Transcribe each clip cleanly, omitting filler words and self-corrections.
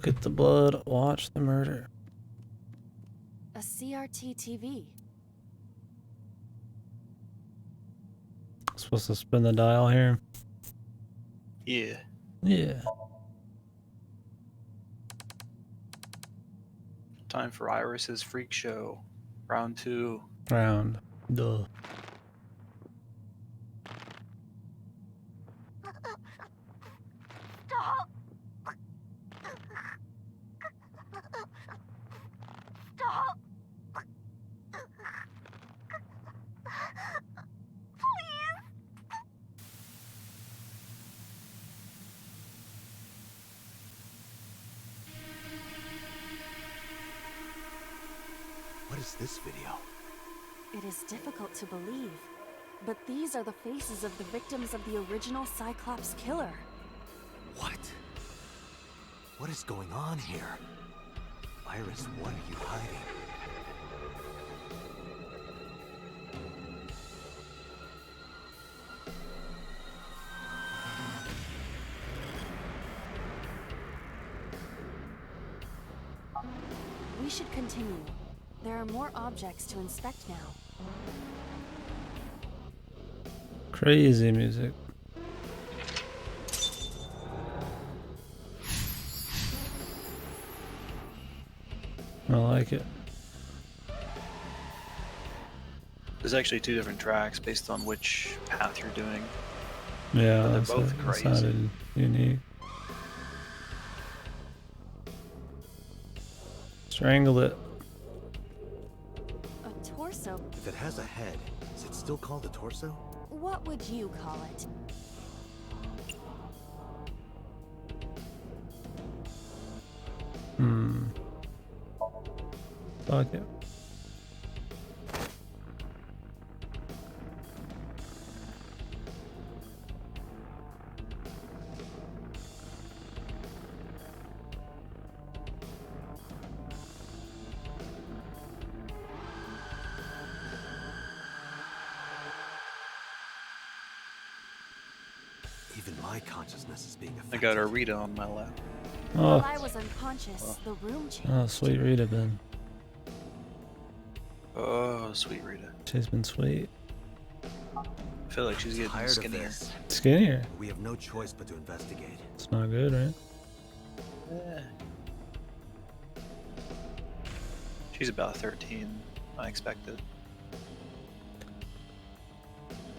Look at the blood, watch the murder. A CRT TV. Supposed to spin the dial here? Yeah. Yeah. Time for Iris's Freak Show. Round 2. Round. Duh. Stop! Stop! Please! What is this video? It is difficult to believe, but these are the faces of the victims of the original Cyclops killer. What? What is going on here? Iris, what are you hiding? We should continue. There are more objects to inspect now. Crazy music. I like it. There's actually 2 different tracks based on which path you're doing. Yeah, But they're that's both that crazy. sounded unique. Strangled it. A torso? If it has a head, is it still called a torso? What would you call it? Fuck it. Even my consciousness is being I affected. got a Rita on my lap. While Oh, I was unconscious, the room changed. oh, sweet Rita been. Oh, sweet Rita. She's been sweet. I feel like she's getting Tired of skinnier. this. Skinnier. We have no choice but to investigate. It's not good, right? Eh. She's about 13. I expected.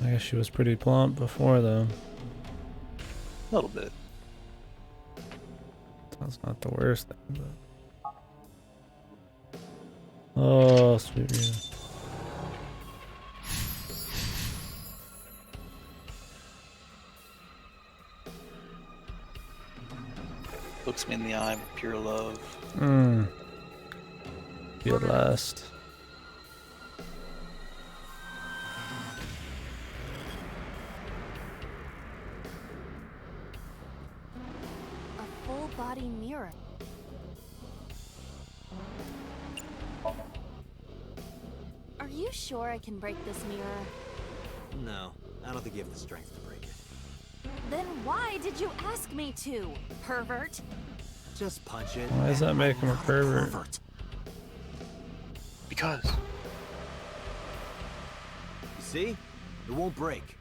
I guess she was pretty plump before, though. A little bit. That's not the worst thing, but. Oh, sweet Rita. Looks me in the eye with pure love. Be last. A full body mirror. Are you sure I can break this mirror? No, I don't think you have the strength to break it. Then why did you ask me to, pervert? Just punch it. Why does that make him a pervert? Because. You see? It won't break.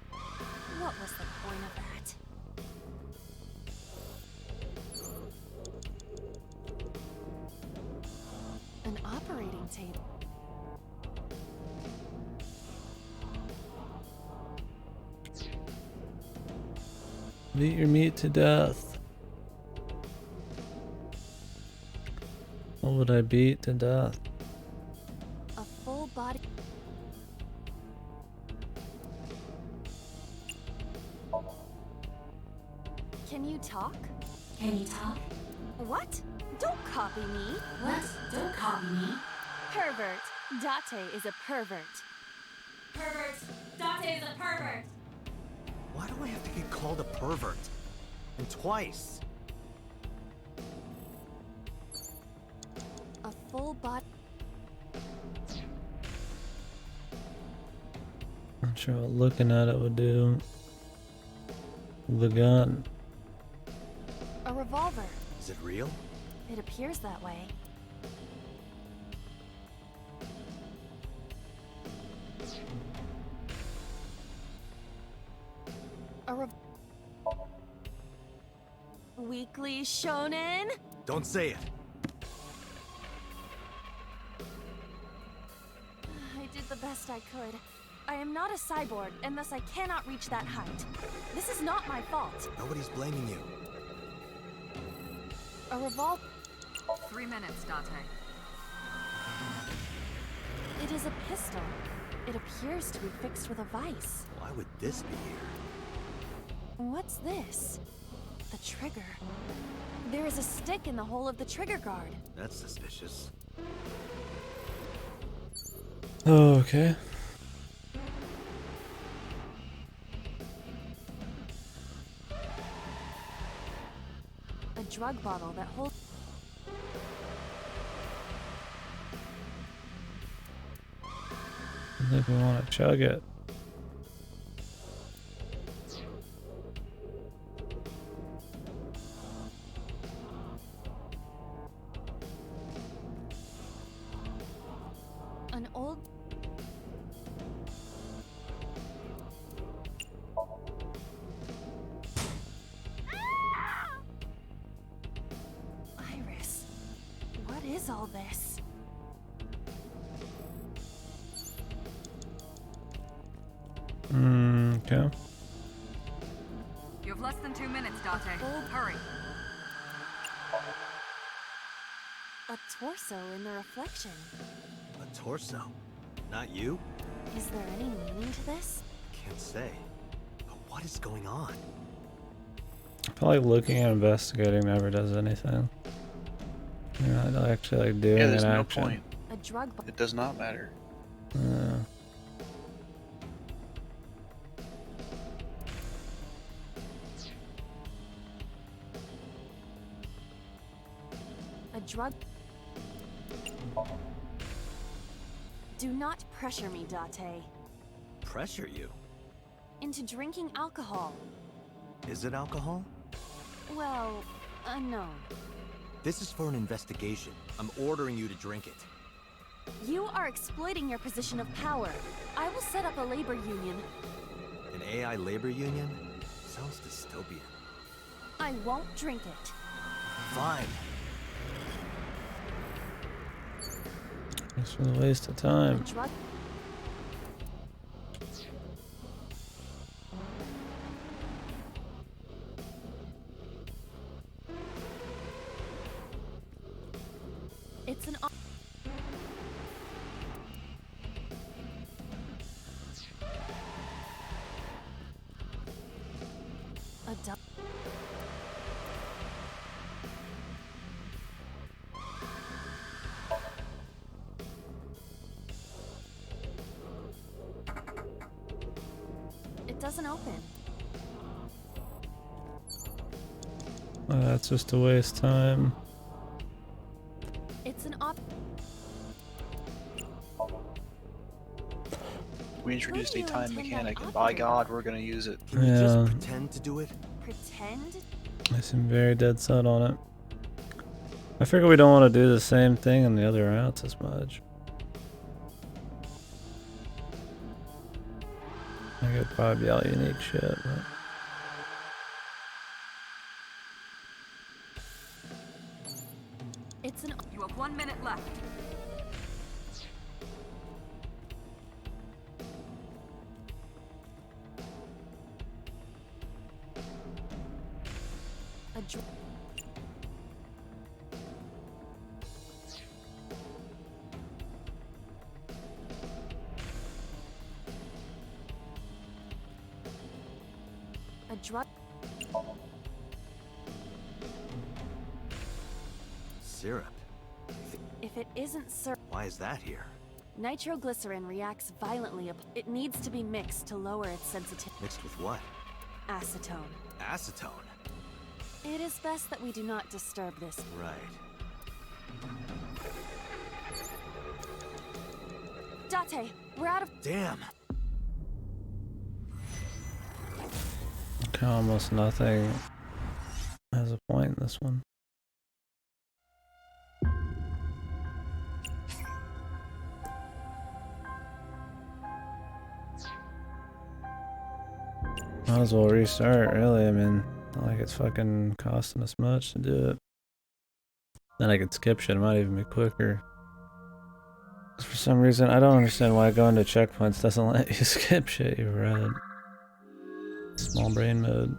What was the point of that? An operating table. Beat your meat to death. What would I beat to death? A full body. Can you talk? Can you talk? What? Don't copy me. What? Don't copy me. Pervert. Date is a pervert. Pervert. Dante is a pervert. Why do I have to get called a pervert? And twice. A full body. Not sure what looking at it would do. The gun. A revolver. Is it real? It appears that way. Weekly Shonen? Don't say it. I did the best I could. I am not a cyborg, and thus I cannot reach that height. This is not my fault. Nobody's blaming you. A revolt. 3 minutes, Dante. It is a pistol. It appears to be fixed with a vice. Why would this be here? What's this? The trigger. There is a stick in the hole of the trigger guard. That's suspicious. Oh, okay. A drug bottle that holds. I think we want to chug it. An old. Iris, what is all this? Okay. You have less than 2 minutes, Dante. Hurry. A torso in the reflection. A torso? Not you? Is there any meaning to this? Can't say. But what is going on? I feel like looking and investigating never does anything. You're not actually like doing Yeah, there's an no action. point. A drug. It does not matter. Yeah. A drug. Do not pressure me, Date. Pressure you? Into drinking alcohol. Is it alcohol? Well, unknown. This is for an investigation. I'm ordering you to drink it. You are exploiting your position of power. I will set up a labor union. An AI labor union? Sounds dystopian. I won't drink it. Fine. This was a waste of time. A drug. It's an. A du- It doesn't open. That's just a waste of time. It's an We introduced Who a do you time intend on mechanic, and by operating? God, we're gonna use it. Can you Yeah. just pretend to do it? pretend. I seem very dead set on it. I figure we don't want to do the same thing in the other routes as much. I could probably be all unique shit, but It's an. You have 1 minute left. A dr- A drug. Syrup. If it isn't syrup, Why is that here? nitroglycerin reacts violently. It needs to be mixed to lower its sensitivity. Mixed with what? Acetone. Acetone. It is best that we do not disturb this. Right. Date, we're out of. Damn. almost nothing has a point in this one. Might as well restart, really. I mean, not like it's fucking costing us much to do it. Then I could skip shit. It might even be quicker. For some reason, I don't understand why going to checkpoints doesn't let you skip shit you've read. Small brain mode.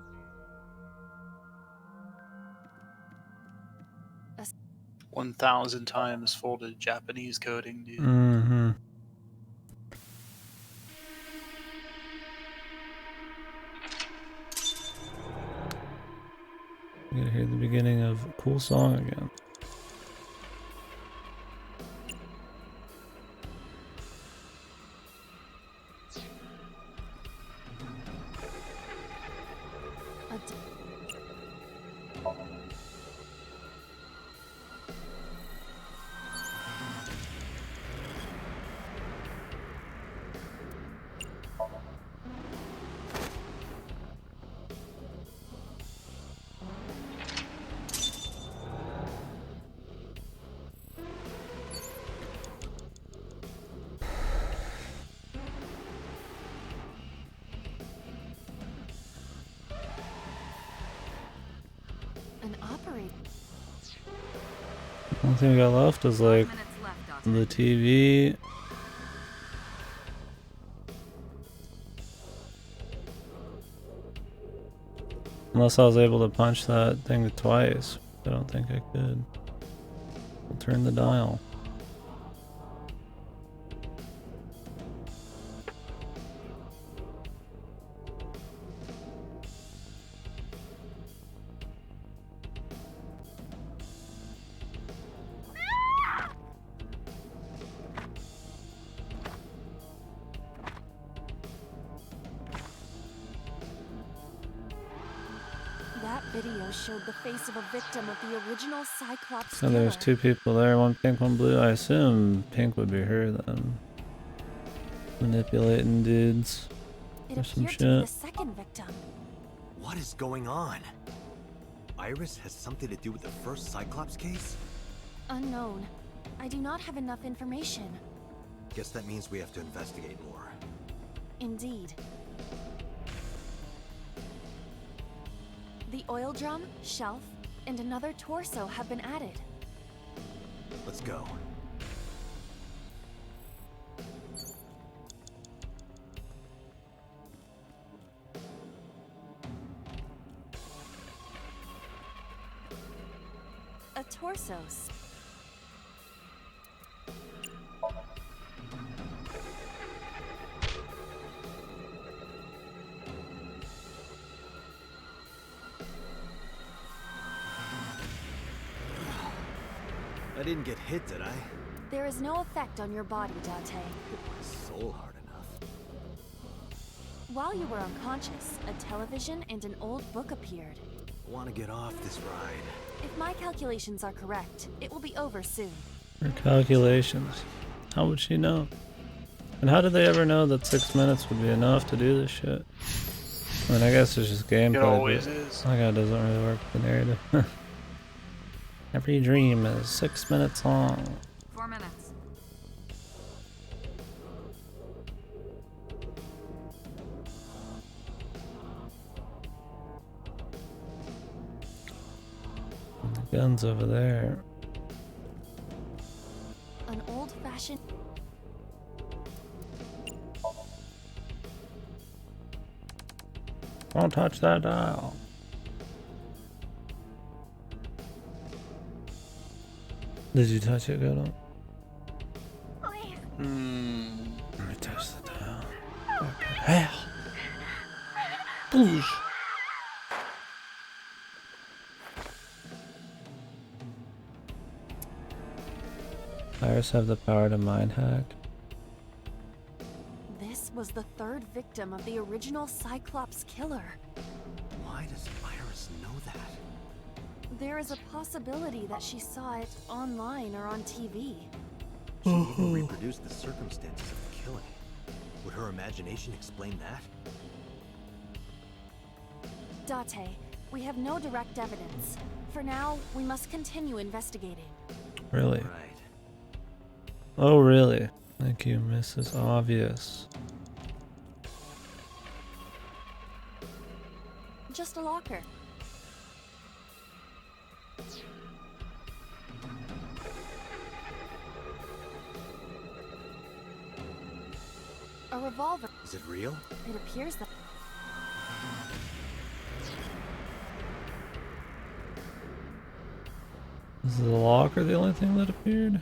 1,000 times folded Japanese coding, dude. Mm-hmm. You gotta hear the beginning of a cool song again. An operator. The only thing we got left is 5 like minutes left, Dante. the TV. Unless I was able to punch that thing twice. I don't think I could. We'll turn the dial. That video showed the face of a victim of the original Cyclops So there's killer. 2 people there, one pink, one blue. I assume pink would be her then. Manipulating dudes. It or some appeared to be the shit. second victim. What is going on? Iris has something to do with the first Cyclops case? Unknown. I do not have enough information. Guess that means we have to investigate more. Indeed. The oil drum, shelf, and another torso have been added. Let's go. A torso. I didn't get hit, did I? There is no effect on your body, Dante. Hit my soul hard enough. While you were unconscious, a television and an old book appeared. I want to get off this ride. If my calculations are correct, it will be over soon. Her calculations. How would she know? And how did they ever know that 6 minutes would be enough to do this shit? I mean, I guess it's just gameplay. It always but is. like it doesn't really work with the narrative. Every dream is 6 minutes long. 4 minutes. And the gun's over there. An old-fashioned... Don't touch that dial. Did you touch it, Godo? Please. Let me touch the dial. Fucking hell. Boosh. Pirates have the power to mind hack. This was the third victim of the original Cyclops killer. Why does Iris know that? There is a possibility that she saw it online or on TV. She even reproduced the circumstances of the killing. Would her imagination explain that? Date, we have no direct evidence. For now, we must continue investigating. Really? Right. Oh, really? Thank you, Mrs. Obvious. Just a locker. A revolver. Is it real? It appears that. Is the locker the only thing that appeared?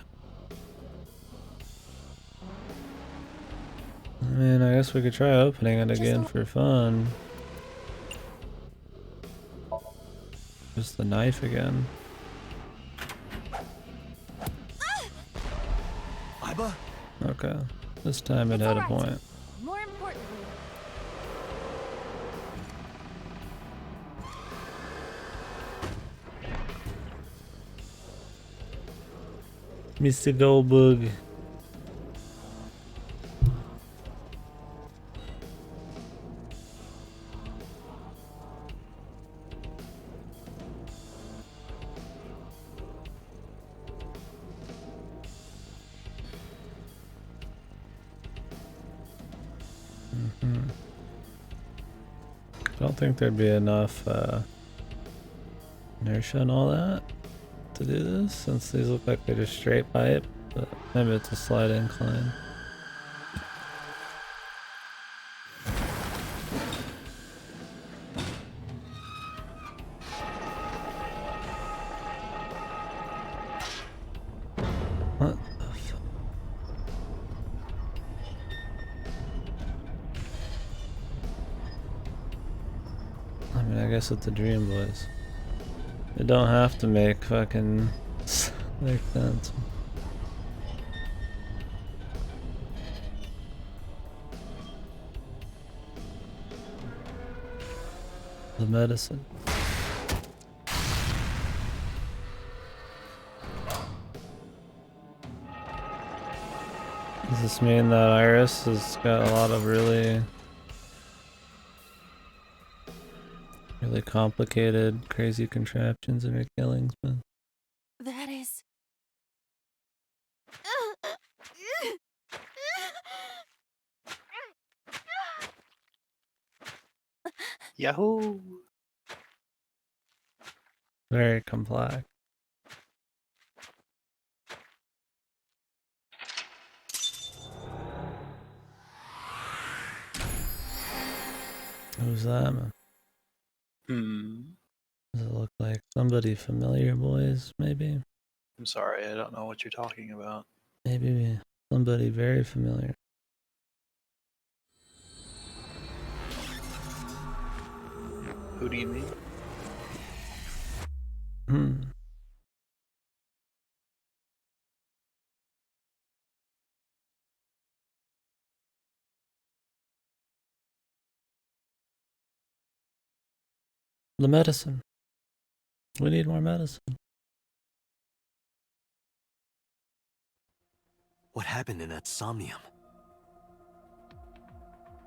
I mean, I guess we could try opening it again for fun. Just the knife again. Iba? Okay. This time it It's had a alright. point. More importantly, Mr. Goldberg. I don't think there'd be enough inertia and all that to do this, since these look like they're just straight pipe, but maybe it's a slight incline. What the fuck? I mean, I guess it's the Dream Boys. It don't have to make fucking make sense. The medicine. Does this mean that Iris has got a lot of really complicated, crazy contraptions in her killings, man? that is. Yahoo! Very complex. Who's that, man? Does it look like somebody familiar, boys? Maybe? I'm sorry, I don't know what you're talking about. Maybe somebody very familiar. Who do you mean? Hmm. The medicine. We need more medicine. What happened in that Somnium?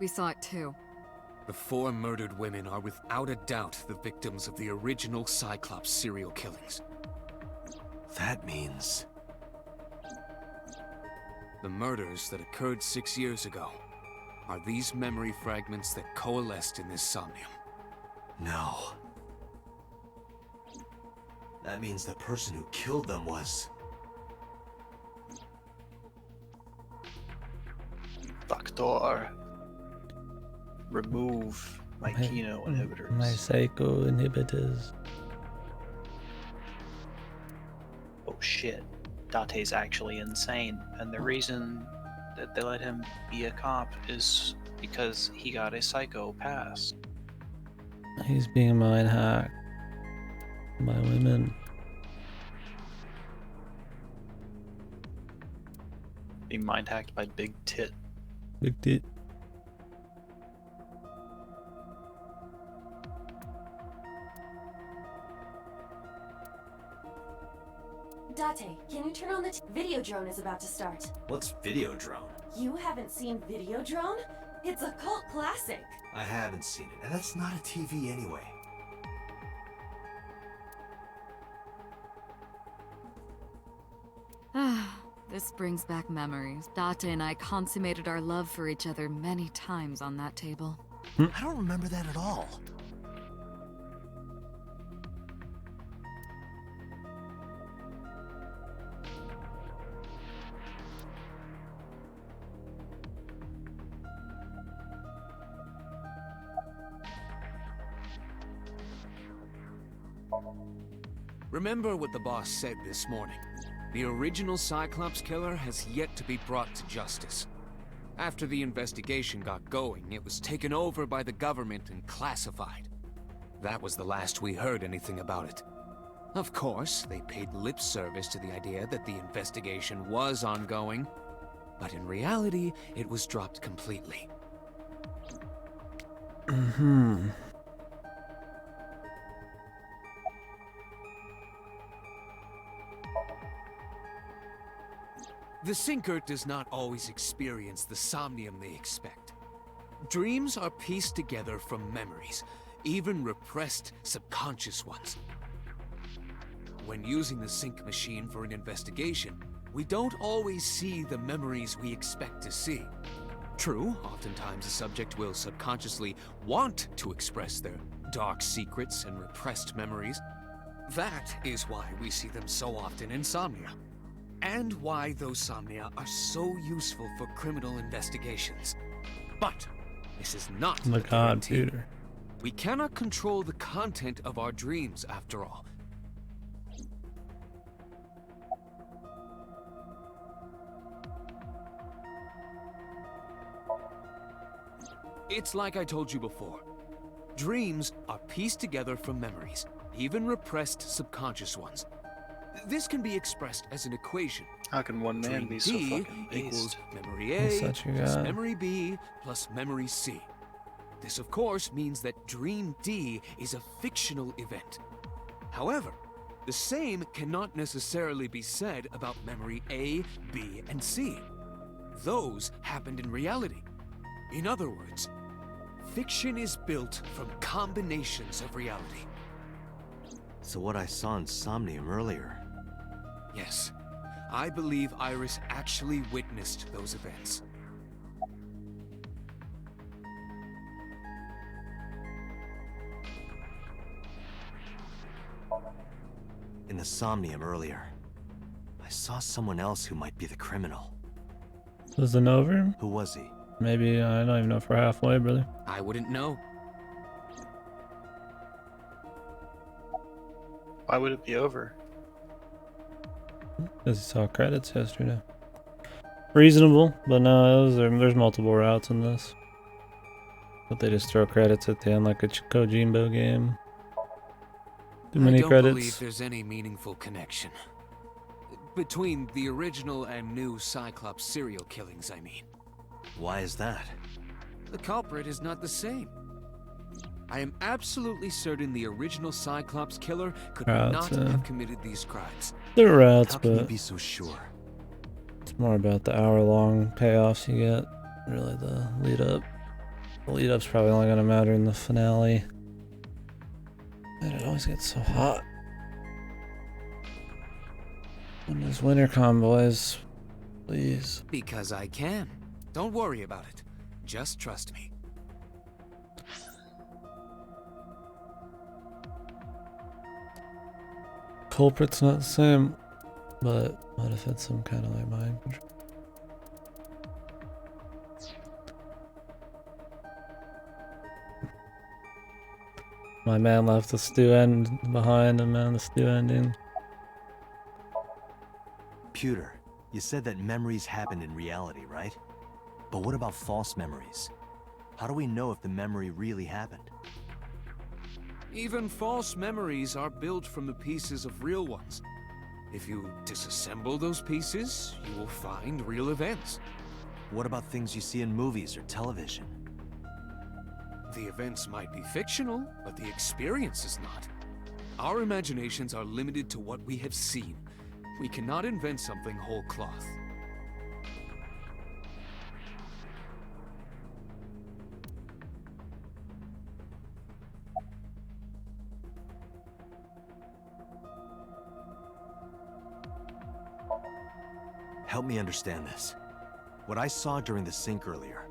We saw it too. The 4 murdered women are without a doubt the victims of the original Cyclops serial killings. That means... The murders that occurred 6 years ago are these memory fragments that coalesced in this Somnium. No. That means the person who killed them was... Doctor. Remove my Kino inhibitors. My psycho inhibitors. Oh shit. Date's actually insane, and the reason that they let him be a cop is because he got a psycho pass. He's being mind hacked by women. Being mind hacked by Big Tit. Big tit. Date, can you turn on the video drone is about to start. What's Videodrone? You haven't seen Videodrone? It's a cult classic. I haven't seen it, and that's not a TV anyway. This brings back memories. Date and I consummated our love for each other many times on that table. I don't remember that at all. Remember what the boss said this morning. The original Cyclops killer has yet to be brought to justice. After the investigation got going, it was taken over by the government and classified. That was the last we heard anything about it. Of course, they paid lip service to the idea that the investigation was ongoing, but in reality, it was dropped completely. The Sinker does not always experience the Somnium they expect. Dreams are pieced together from memories, even repressed subconscious ones. When using the sync machine for an investigation, we don't always see the memories we expect to see. True, oftentimes the subject will subconsciously want to express their dark secrets and repressed memories. That is why we see them so often in Somnia, and why those Somnia are so useful for criminal investigations. But this is not Oh my a god, guarantee. Peter. We cannot control the content of our dreams, after all. It's like I told you before. Dreams are pieced together from memories, even repressed subconscious ones. This can be expressed as an equation. How can one man Dream be so D fucking equals based? memory What's A that you plus got? memory B plus memory C. This, of course, means that Dream D is a fictional event. However, the same cannot necessarily be said about memory A, B, and C. Those happened in reality. In other words, fiction is built from combinations of reality. So what I saw in Somnium earlier, Yes, I believe Iris actually witnessed those events. in the Somnium earlier, I saw someone else who might be the criminal. Was it over? Who was he? Maybe, I don't even know if we're halfway, brother. I wouldn't know. Why would it be over? Because he saw credits yesterday. Reasonable, but no, there's multiple routes in this. But they just throw credits at the end like a Kojimbo game. Too many I don't credits. believe there's any meaningful connection. Between the original and new Cyclops serial killings, I mean. Why is that? The culprit is not the same. I am absolutely certain the original Cyclops killer could Routes, not have committed these crimes. They're routes, How can you but be so sure? it's more about the hour-long payoffs you get. Really, the lead-up. The lead-up's probably only gonna matter in the finale. Man, it always gets so hot. When there's WinterCon, boys. Please. Because I can. Don't worry about it. Just trust me. Culprit's not the same, but what if it's some kind of like mind control? My man left the stew end behind, and man, the stew ending. Pewter, you said that memories happened in reality, right? But what about false memories? How do we know if the memory really happened? Even false memories are built from the pieces of real ones. If you disassemble those pieces, you will find real events. What about things you see in movies or television? The events might be fictional, but the experience is not. Our imaginations are limited to what we have seen. We cannot invent something whole cloth. Help me understand this. What I saw during the sink earlier,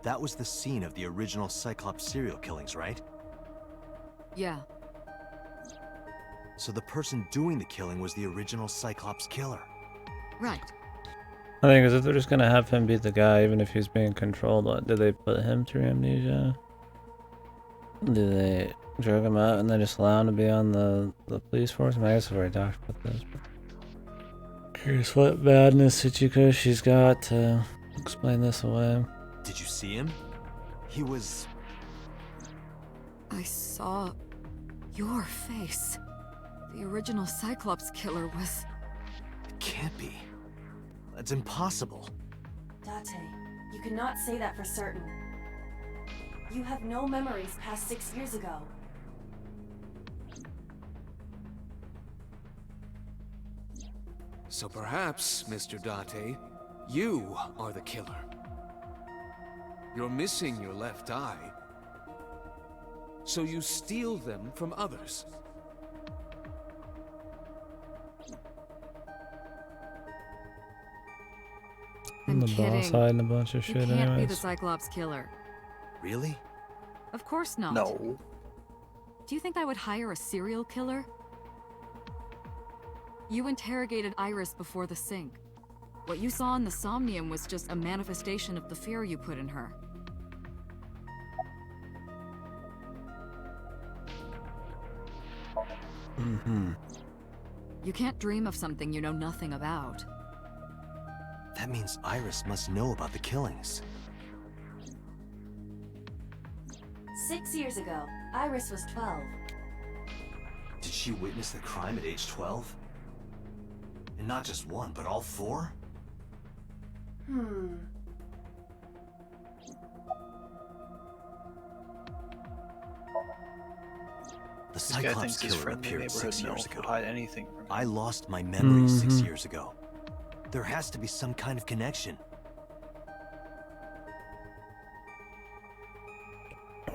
that was the scene of the original Cyclops serial killings, right? Yeah. So the person doing the killing was the original Cyclops killer. Right. I think is if they're just gonna have him be the guy, even if he's being controlled, what, did they put him through amnesia? Do they drug him out and then just allow him to be on the police force? I mean, I guess I've already talked about this. But curious what badness Ichikoshi's got to explain this away. Did you see him? He was... I saw your face. The original Cyclops killer was... It can't be. That's impossible. Date, you cannot say that for certain. You have no memories past 6 years ago. So perhaps, Mr. Date, you are the killer. You're missing your left eye, so you steal them from others. And I'm the kidding. boss hiding a bunch of You shit can't be the anyways. Cyclops killer. Really? Of course not. No. Do you think I would hire a serial killer? You interrogated Iris before the sink. What you saw in the Somnium was just a manifestation of the fear you put in her. Mm-hmm. You can't dream of something you know nothing about. That means Iris must know about the killings. 6 years ago, Iris was 12. Did she witness the crime at age 12? And not just one, but all four? The This guy Cyclops thinks his killer friendly appeared neighborhood 6 years will ago. hide anything from him. I lost my memory 6 Mhm. years ago. There has to be some kind of connection.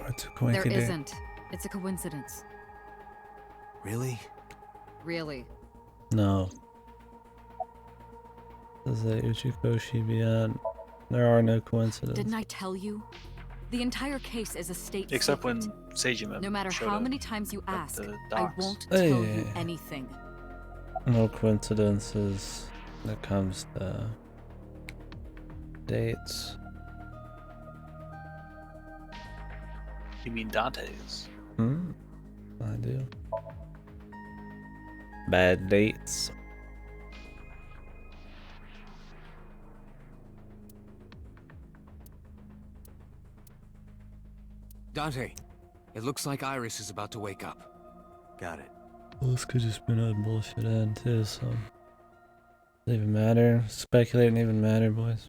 What's a There coinky dink? isn't. It's a coincidence. Really? Really. No. Does the Uchikoshi beyond? There are no coincidences. Didn't I tell you? The entire case is a state Except when secret. Seijima No matter showed how up many times you at ask, the I docks. won't tell you Hey. anything. No coincidences when it comes to dates. You mean Dante's? Hmm? I do. Bad dates. Dante, it looks like Iris is about to wake up. Got it. Well, this could just been a bullshit end too, so doesn't even matter. Speculating even matter, boys.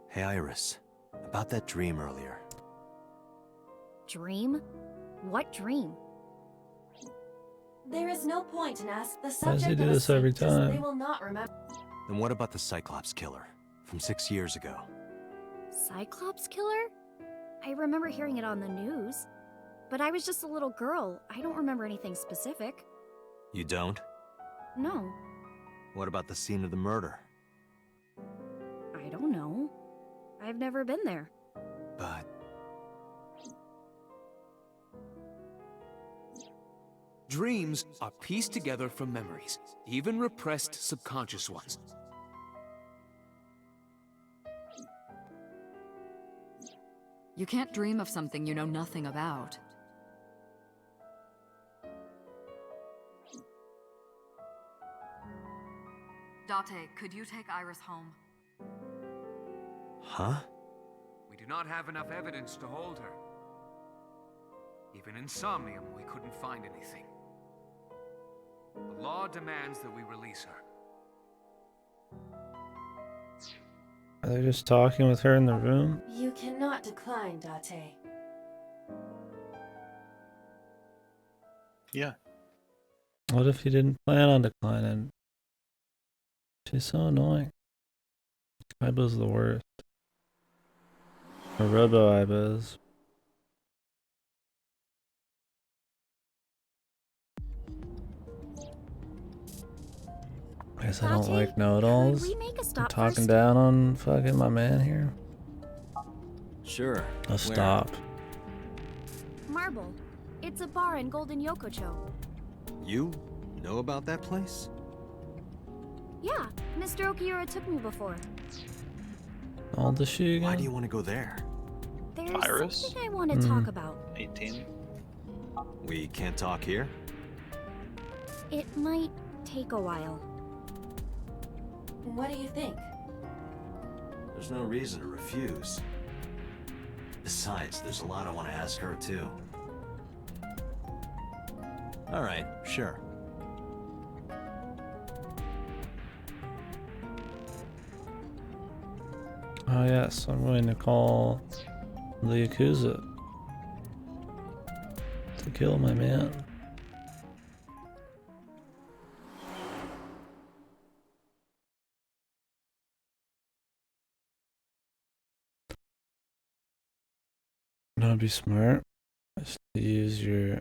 Hey, Iris. About that dream earlier. Dream? What dream? There is no point in asking the Why does subject he do of a this every sleep test time? they will not remember. Then what about the Cyclops killer from 6 years ago? Cyclops killer? I remember hearing it on the news. But I was just a little girl. I don't remember anything specific. You don't? No, What about the scene of the murder? I don't know. I've never been there. But Dreams are pieced together from memories, even repressed subconscious ones. You can't dream of something you know nothing about. Date, could you take Iris home? huh? We do not have enough evidence to hold her. Even in Somnium, we couldn't find anything. The law demands that we release her. Are they just talking with her in the room? You cannot decline, Date. Yeah. What if he didn't plan on declining? She's so annoying. Iba's the worst. Or Robo Iba's. I guess I don't Date, like could know-it-alls. we make a I'm stop talking first? down on fucking my man here. Sure. I'll stop. Marble. It's a bar in Golden Yokocho. You know about that place? Yeah, Mr. Okiura took me before. All the she again? Why do you want to go there? There's Iris? something I want to talk about. 18. We can't talk here? It might take a while. What do you think? There's no reason to refuse. Besides, there's a lot I want to ask her, too. Alright, sure. Oh yes, I'm going to call the Yakuza to kill my man. Don't be smart. Just use your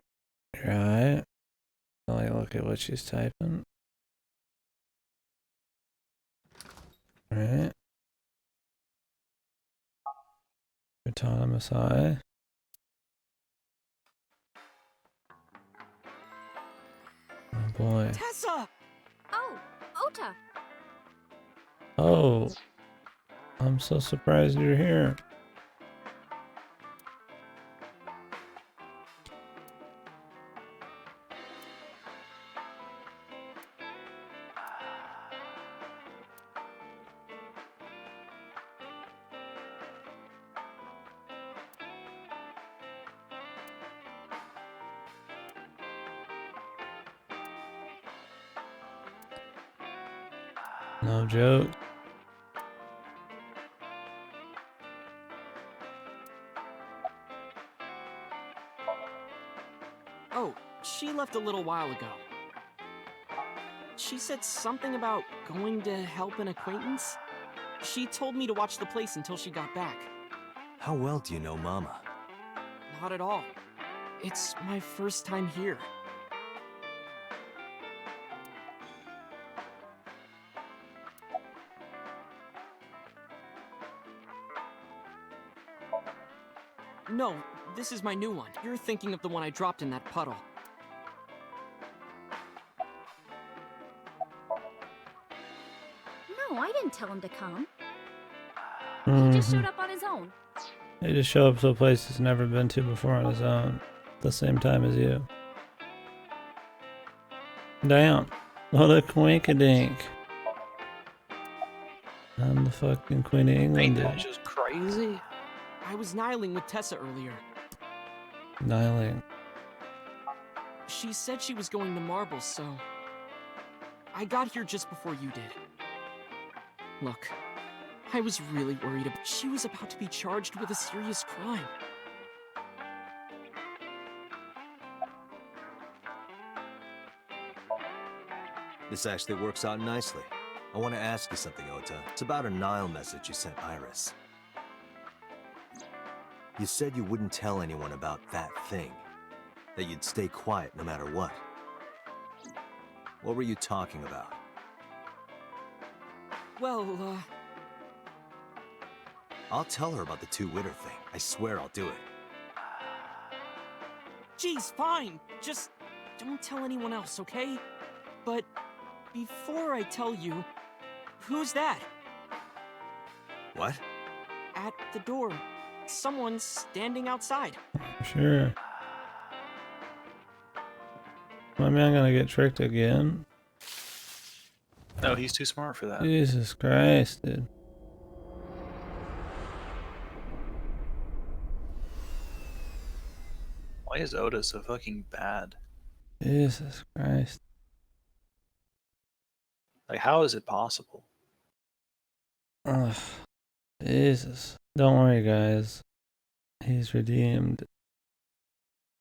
eye. Like look at what she's typing. Right. Autonomous eye. Oh boy. Tessa! Oh, Ota! Oh. I'm so surprised you're here. No joke. Oh, she left a little while ago. She said something about going to help an acquaintance. She told me to watch the place until she got back. How well do you know Mama? Not at all. It's my first time here. No, this is my new one. You're thinking of the one I dropped in that puddle. No, I didn't tell him to come. He Mhm. just showed up on his own. He just show up to a place he's never been to before on his own. At the same time as you. Damn. What a quinkadink. I'm the fucking Queen of England, Ain't that dude. just crazy? I was nihiling with Tessa earlier. Nihiling. She said she was going to Marbles, so... I got here just before you did. Look, I was really worried about... She was about to be charged with a serious crime. This actually works out nicely. I want to ask you something, Ota. It's about a Nile message you sent Iris. You said you wouldn't tell anyone about that thing. That you'd stay quiet no matter what. What were you talking about? Well, I'll tell her about the two-witter thing. I swear I'll do it. geez, fine. Just don't tell anyone else, okay? But before I tell you, who's that? What? At the door. Someone's standing outside. Sure. My man gonna get tricked again? No, he's too smart for that. Jesus Christ, dude. Why is Oda so fucking bad? Jesus Christ. Like, how is it possible? Ugh. Jesus. Don't worry, guys. He's redeemed.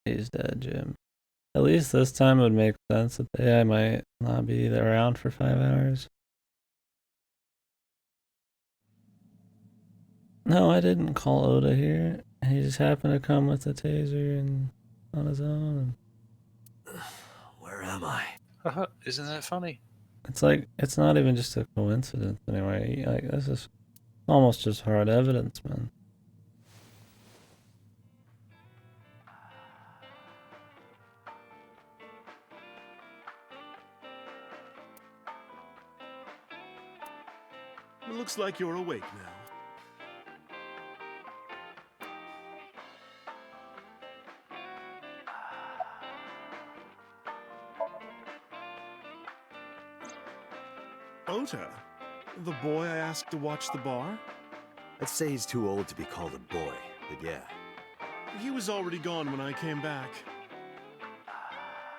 He's dead, Jim. At least this time it would make sense that the AI might not be around for 5 hours. No, I didn't call Oda here. He just happened to come with a taser and on his own. Where am I? Haha, isn't that funny? It's like, it's not even just a coincidence anyway. Like, this is almost just hard evidence, man. Looks like you're awake now. Ota, the boy I asked to watch the bar? I'd say he's too old to be called a boy, but yeah. He was already gone when I came back.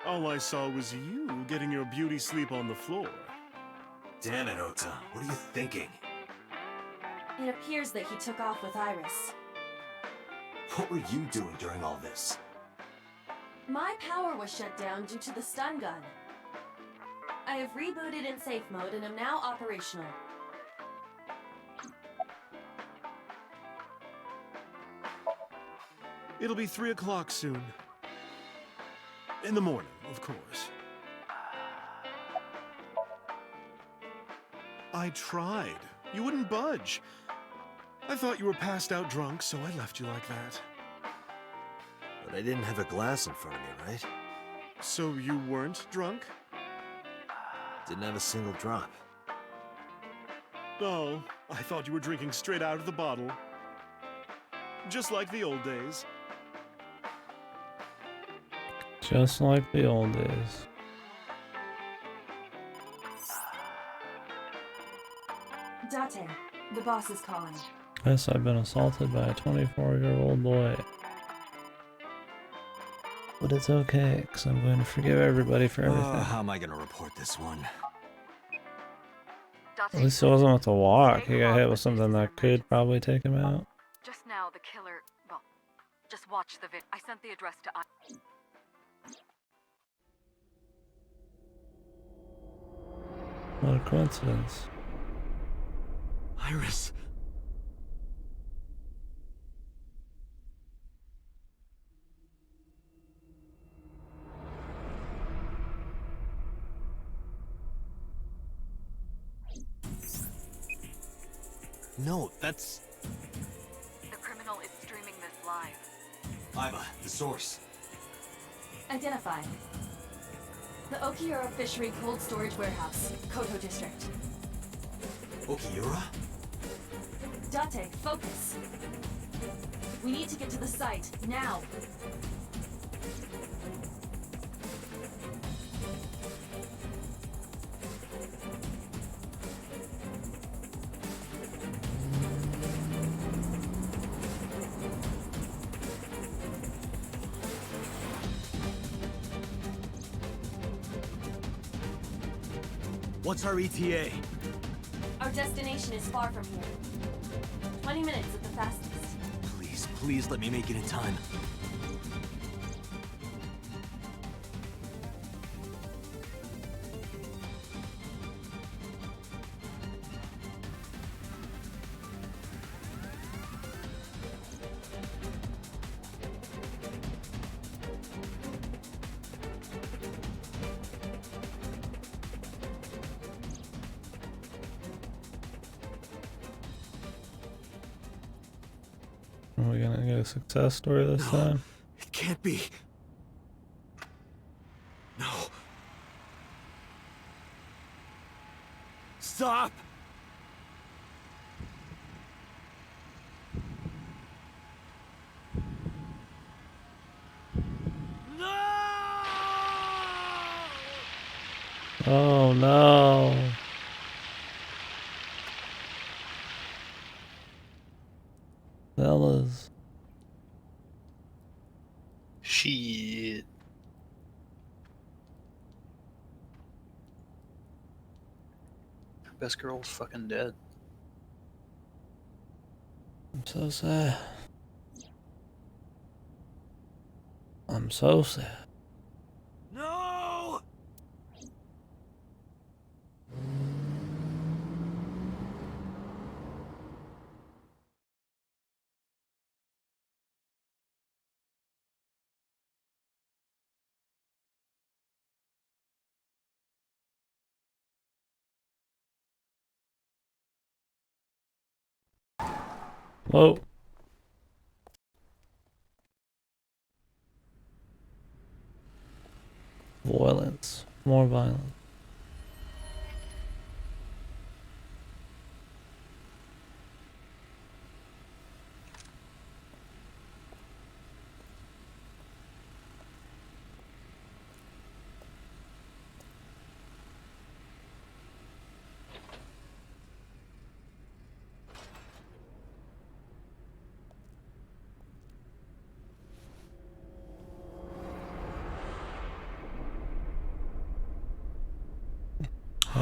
All I saw was you getting your beauty sleep on the floor. Damn it, Ota. What are you thinking? It appears that he took off with Iris. What were you doing during all this? My power was shut down due to the stun gun. I have rebooted in safe mode and am now operational. It'll be 3 o'clock soon. In the morning, of course. I tried. You wouldn't budge. I thought you were passed out drunk, so I left you like that. But I didn't have a glass in front of me, right? So you weren't drunk? Didn't have a single drop. Oh, I thought you were drinking straight out of the bottle. Just like the old days. Just like the old days. Date, the boss is calling. Yes, I've been assaulted by a 24-year-old boy. But it's okay, because I'm going to forgive everybody for everything. How am I going to report this one? At least it wasn't with a walk. He got hit with something that could probably take him out. Just now, the killer. Well, just watch the vid. I sent the address to. What a coincidence. Iris. No, that's... The criminal is streaming this live. Iva, the source. Identified. The Okiura Fishery Cold Storage Warehouse, Koto District. Okiura? Date, focus. We need to get to the site, now. What's our ETA? Our destination is far from here. 20 minutes at the fastest. Please, please let me make it in time. Are we gonna get a success story this time? It can't be. No. Stop! No! Oh no. Fellas. Shit. Best girl's fucking dead. I'm so sad. I'm so sad. No! Whoa. Violence. More violence.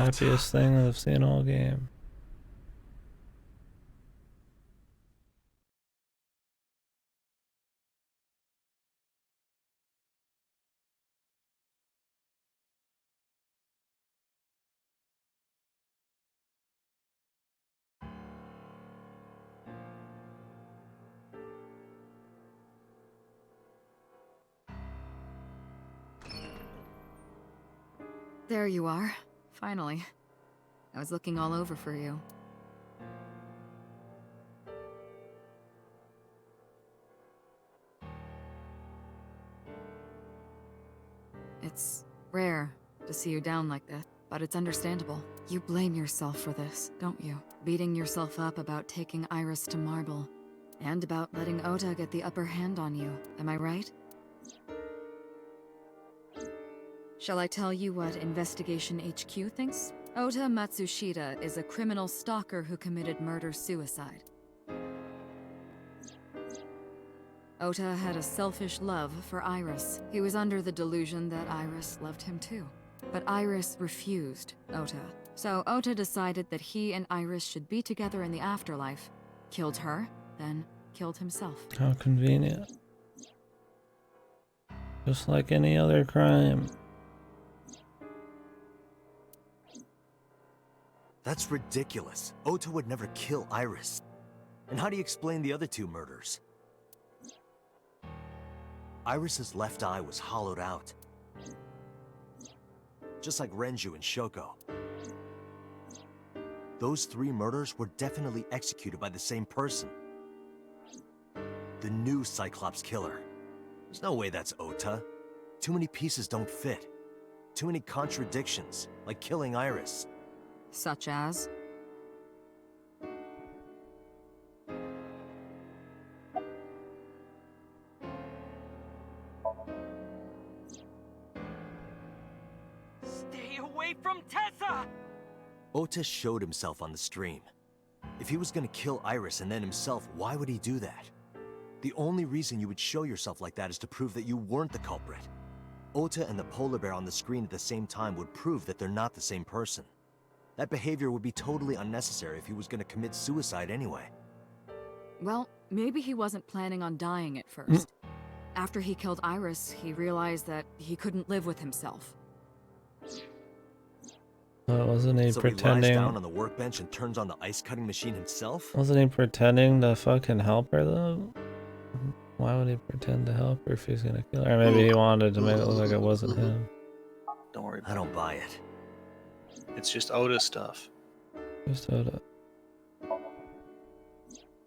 crappiest thing I've seen all game. There you are. Finally. I was looking all over for you. It's rare to see you down like this, but it's understandable. You blame yourself for this, don't you? Beating yourself up about taking Iris to Marble, and about letting Ota get the upper hand on you. Am I right? Shall I tell you what Investigation HQ thinks? Ota Matsushita is a criminal stalker who committed murder-suicide. Ota had a selfish love for Iris. He was under the delusion that Iris loved him too. But Iris refused Ota. So Ota decided that he and Iris should be together in the afterlife. Killed her, then killed himself. How convenient. Just like any other crime. That's ridiculous. Ota would never kill Iris. And how do you explain the other two murders? Iris's left eye was hollowed out. Just like Renju and Shoko. Those three murders were definitely executed by the same person. The new Cyclops killer. There's no way that's Ota. Too many pieces don't fit. Too many contradictions, like killing Iris. Such as? Stay away from Tessa! Ota showed himself on the stream. If he was gonna kill Iris and then himself, why would he do that? The only reason you would show yourself like that is to prove that you weren't the culprit. Ota and the polar bear on the screen at the same time would prove that they're not the same person. That behavior would be totally unnecessary if he was gonna commit suicide anyway. Well, maybe he wasn't planning on dying at first. After he killed Iris, he realized that he couldn't live with himself. Wasn't he So pretending? he lies down on the workbench and turns on the ice cutting machine himself? Wasn't he pretending to fucking help her though? Why would he pretend to help her if he's gonna kill her? Or maybe he wanted to make it look like it wasn't him. Don't worry about I don't buy it. It's just Oda stuff. Just Oda.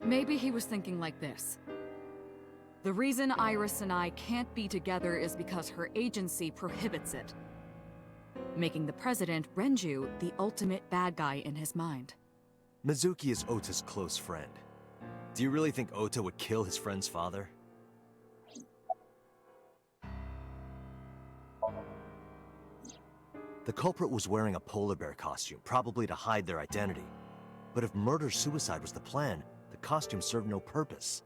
Maybe he was thinking like this. The reason Iris and I can't be together is because her agency prohibits it. Making the president, Renju, the ultimate bad guy in his mind. Mizuki is Ota's close friend. Do you really think Ota would kill his friend's father? The culprit was wearing a polar bear costume, probably to hide their identity. But if murder-suicide was the plan, the costume served no purpose.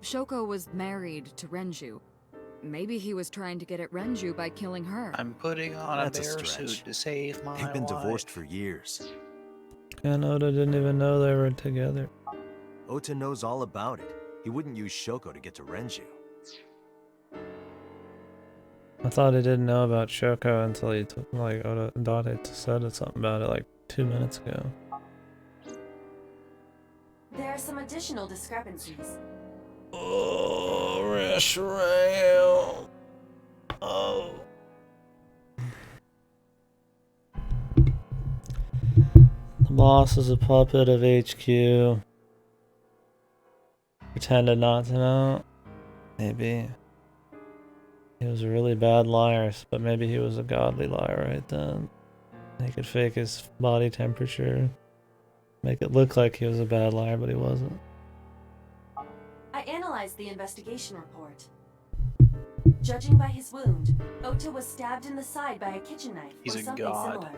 Shoko was married to Renju. Maybe he was trying to get at Renju by killing her. I'm putting on That's a a bear stretch. suit to save my They've been life. divorced for years. And Oda didn't even know they were together. Ota knows all about it. He wouldn't use Shoko to get to Renju. I thought he didn't know about Shoko until he took, like, Oda Date said something about it like 2 minutes ago. There are some additional discrepancies. Oh, Rashrael. Oh. The boss is a puppet of HQ. Pretended not to know. Maybe. He was a really bad liar, but maybe he was a godly liar right then. He could fake his body temperature. Make it look like he was a bad liar, but he wasn't. I analyzed the investigation report. Judging by his wound, Ota was stabbed in the side by a kitchen knife He's or a something god. similar.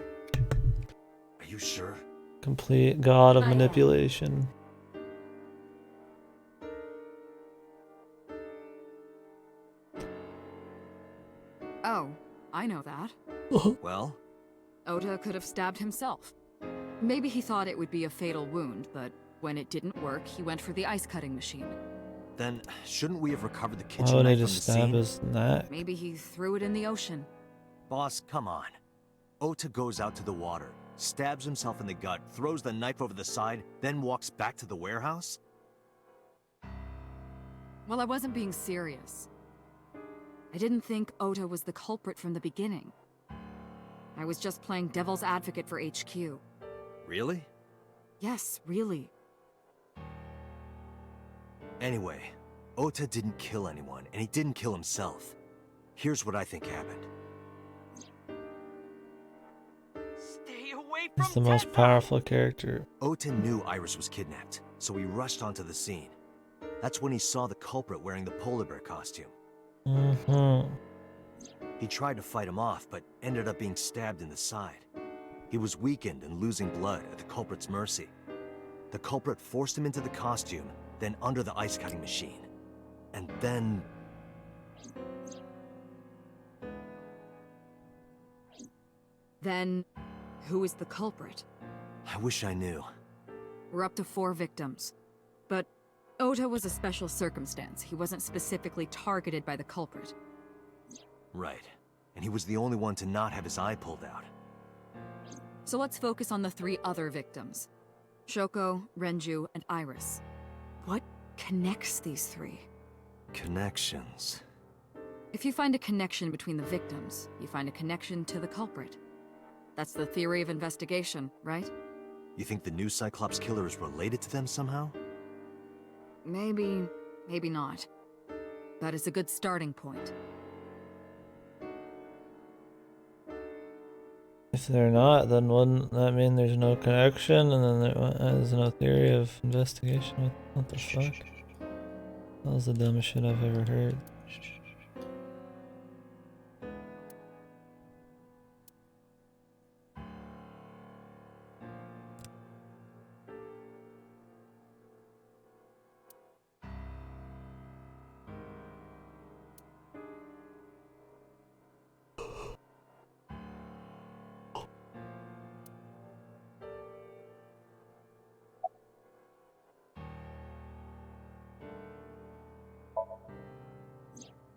Are you sure? Complete god of I am. manipulation. Oh, I know that. Well? Ota could have stabbed himself. Maybe he thought it would be a fatal wound, but when it didn't work, he went for the ice cutting machine. Then, shouldn't we have recovered the Why kitchen would he knife from the just stab scene? his neck? Maybe he threw it in the ocean. Boss, come on. Ota goes out to the water, stabs himself in the gut, throws the knife over the side, then walks back to the warehouse? Well, I wasn't being serious. I didn't think Ota was the culprit from the beginning. I was just playing devil's advocate for HQ. Really? Yes, really. Anyway, Ota didn't kill anyone, and he didn't kill himself. Here's what I think happened. Stay away from He's the most Tenma! powerful character. Ota knew Iris was kidnapped, so he rushed onto the scene. That's when he saw the culprit wearing the polar bear costume. He tried to fight him off, but ended up being stabbed in the side. He was weakened and losing blood at the culprit's mercy. The culprit forced him into the costume, then under the ice cutting machine. And then... Then, who is the culprit? I wish I knew. We're up to 4 victims. But Ota was a special circumstance. He wasn't specifically targeted by the culprit. Right. And he was the only one to not have his eye pulled out. So let's focus on the 3 other victims. Shoko, Renju, and Iris. What connects these 3? Connections. If you find a connection between the victims, you find a connection to the culprit. That's the theory of investigation, right? You think the new Cyclops killer is related to them somehow? Maybe, maybe not. But it's a good starting point. If they're not, then wouldn't that mean there's no connection, and then there's no theory of investigation? What the fuck? That was the dumbest shit I've ever heard.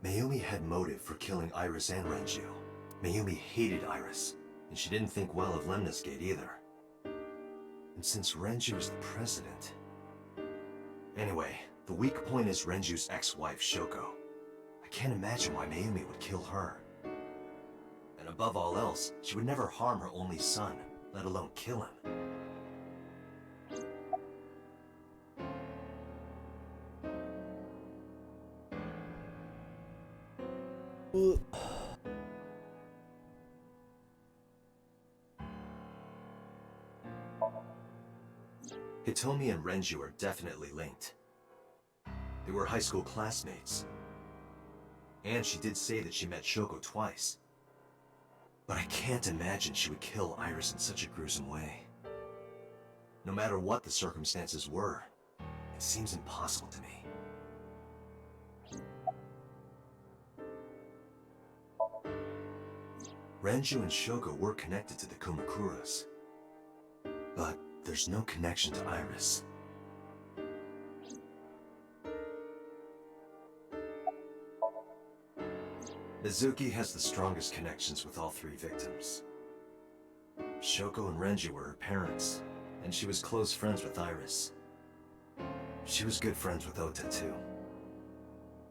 Mayumi had motive for killing Iris and Renju. Mayumi hated Iris, and she didn't think well of Lemnis Gate either. And since Renju is the president... Anyway, the weak point is Renju's ex-wife, Shoko. I can't imagine why Mayumi would kill her. And above all else, she would never harm her only son, let alone kill him. Hitomi and Renju are definitely linked. They were high school classmates. And she did say that she met Shoko twice. But I can't imagine she would kill Iris in such a gruesome way. No matter what the circumstances were, it seems impossible to me. Renju and Shoko were connected to the Kumakuras. But there's no connection to Iris. Mizuki has the strongest connections with all 3 victims. Shoko and Renju were her parents, and she was close friends with Iris. She was good friends with Ota too.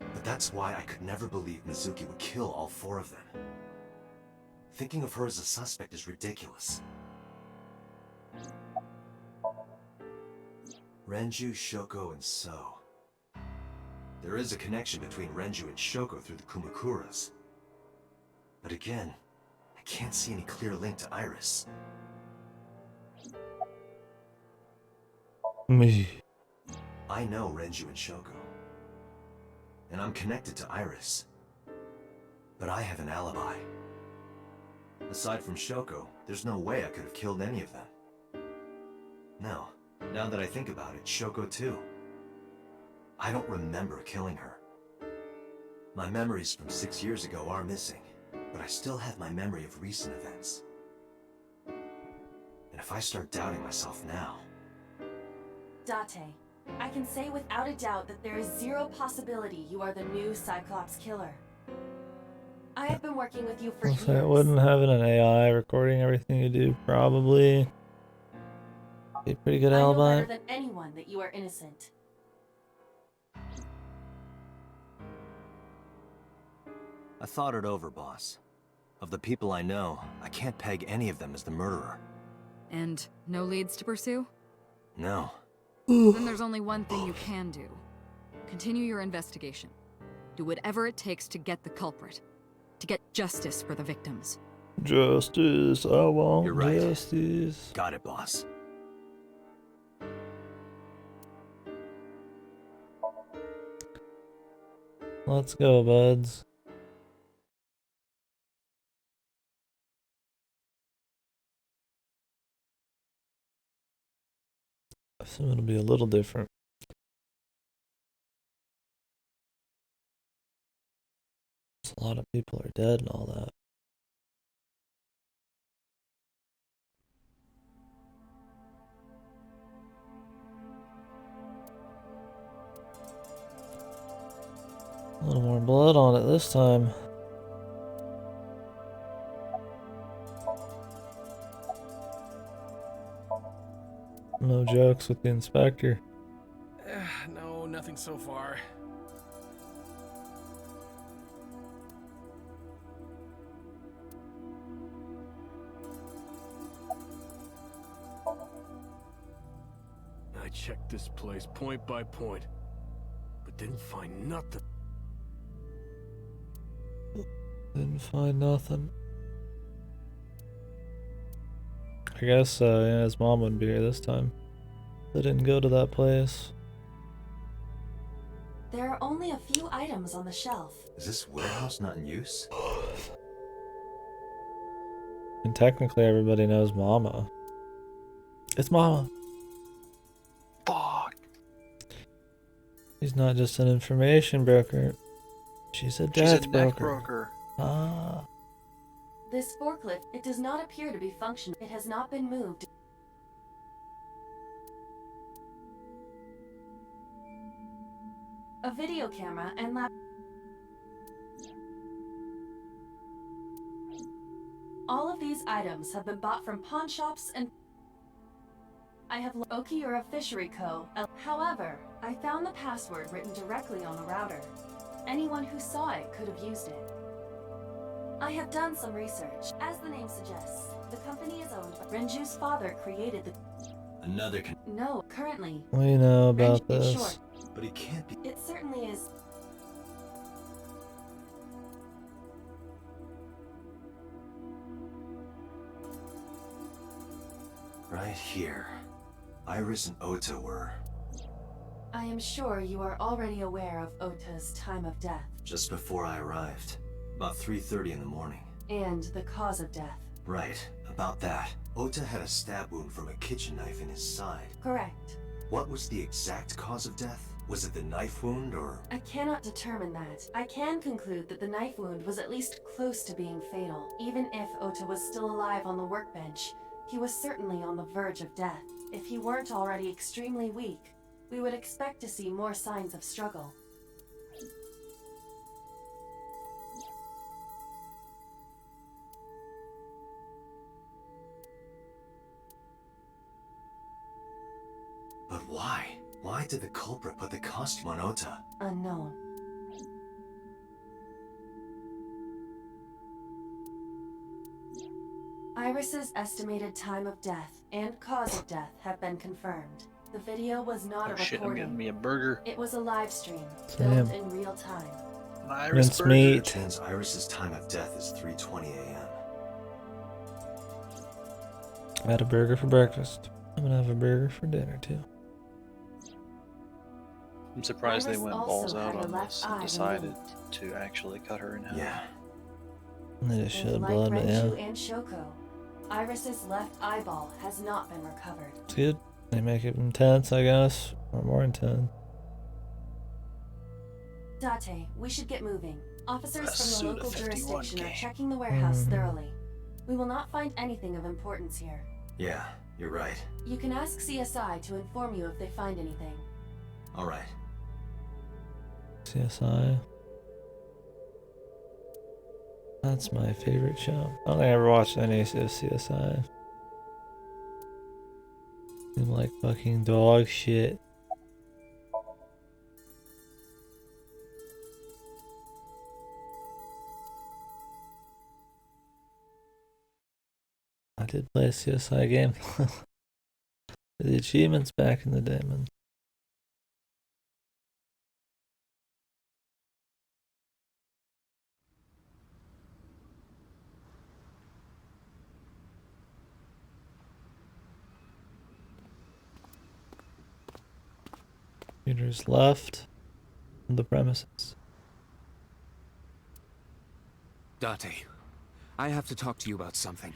But that's why I could never believe Mizuki would kill all 4 of them. Thinking of her as a suspect is ridiculous. Renju, Shoko, and So. There is a connection between Renju and Shoko through the Kumakuras. But again, I can't see any clear link to Iris. Me. I know Renju and Shoko. And I'm connected to Iris. But I have an alibi. Aside from Shoko, there's no way I could have killed any of them. No, now that I think about it, Shoko too. I don't remember killing her. My memories from 6 years ago are missing, but I still have my memory of recent events. And if I start doubting myself now... Date, I can say without a doubt that there is zero possibility you are the new Cyclops killer. I have been working with you for years. So wouldn't having an AI recording everything you do probably be a pretty good I know alibi? better than anyone that you are innocent. I thought it over, boss. Of the people I know, I can't peg any of them as the murderer. And no leads to pursue? No. Then there's only one thing you can do. Continue your investigation. Do whatever it takes to get the culprit. To get justice for the victims. Justice, I want You're right. justice. Got it, boss. Let's go, buds. So it'll be a little different. A lot of people are dead and all that. A little more blood on it this time. No jokes with the inspector. No, nothing so far. I checked this place point by point, but didn't find nothing. Didn't find nothing. I guess yeah, his mom wouldn't be here this time. They didn't go to that place. There are only a few items on the shelf. Is this warehouse not in use? And technically everybody knows Mama. It's Mama. Fuck. She's not just an information broker. She's a death She's a neck broker. broker. Ah. This forklift, it does not appear to be functional. It has not been moved. A video camera and lap. All of these items have been bought from pawn shops and I have Okiura Fishery Co. However, I found the password written directly on the router. Anyone who saw it could have used it. I have done some research. As the name suggests, the company is owned by Renju's father created the... Another No, currently. We know about Renju, this. Short. But he can't be... It certainly is. Right here. Iris and Ota were... I am sure you are already aware of Ota's time of death. just before I arrived. About 3:30 in the morning. And the cause of death. Right, about that. Ota had a stab wound from a kitchen knife in his side. Correct. What was the exact cause of death? Was it the knife wound, or...? I cannot determine that. I can conclude that the knife wound was at least close to being fatal. Even if Ota was still alive on the workbench, he was certainly on the verge of death. If he weren't already extremely weak, we would expect to see more signs of struggle. But why? Why did the culprit put the costume on Ota? Unknown. Iris's estimated time of death and cause of death have been confirmed. The video was not a Shit, I'm recording. getting me a burger. It was a live stream, Same. filmed in real time. An Iris Mince burger. meat. Turns Iris's time of death is 3:20 a.m. I had a burger for breakfast. I'm gonna have a burger for dinner too. I'm surprised they Iris went also balls out had her on left this eye and decided removed. to actually cut her in half. Yeah. They just And shed like blood, but yeah. Renju and Shoko, Iris's left eyeball has not been recovered. It's good. They make it intense, I guess. Or more intense. Date, we should get moving. Officers from the Suda local 51 jurisdiction are game. checking the warehouse thoroughly. We will not find anything of importance here. Yeah, you're right. You can ask CSI to inform you if they find anything. All right. CSI. That's my favorite show. I don't think I ever watched any of CSI. Seem like fucking dog shit. I did play a CSI game. The achievements back in the day, man. Computers left the premises. Date, I have to talk to you about something.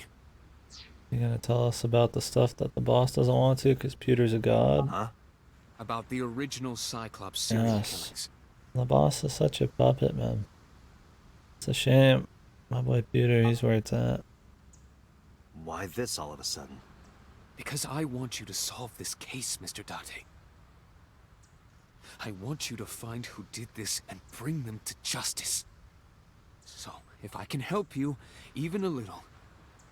You gonna tell us about the stuff that the boss doesn't want to because Pewter's a god? Huh? About the original Cyclops serial killings. The boss is such a puppet, man. It's a shame. My boy Pewter, he's where it's at. Why this all of a sudden? Because I want you to solve this case, Mr. Date. I want you to find who did this and bring them to justice. So, if I can help you, even a little...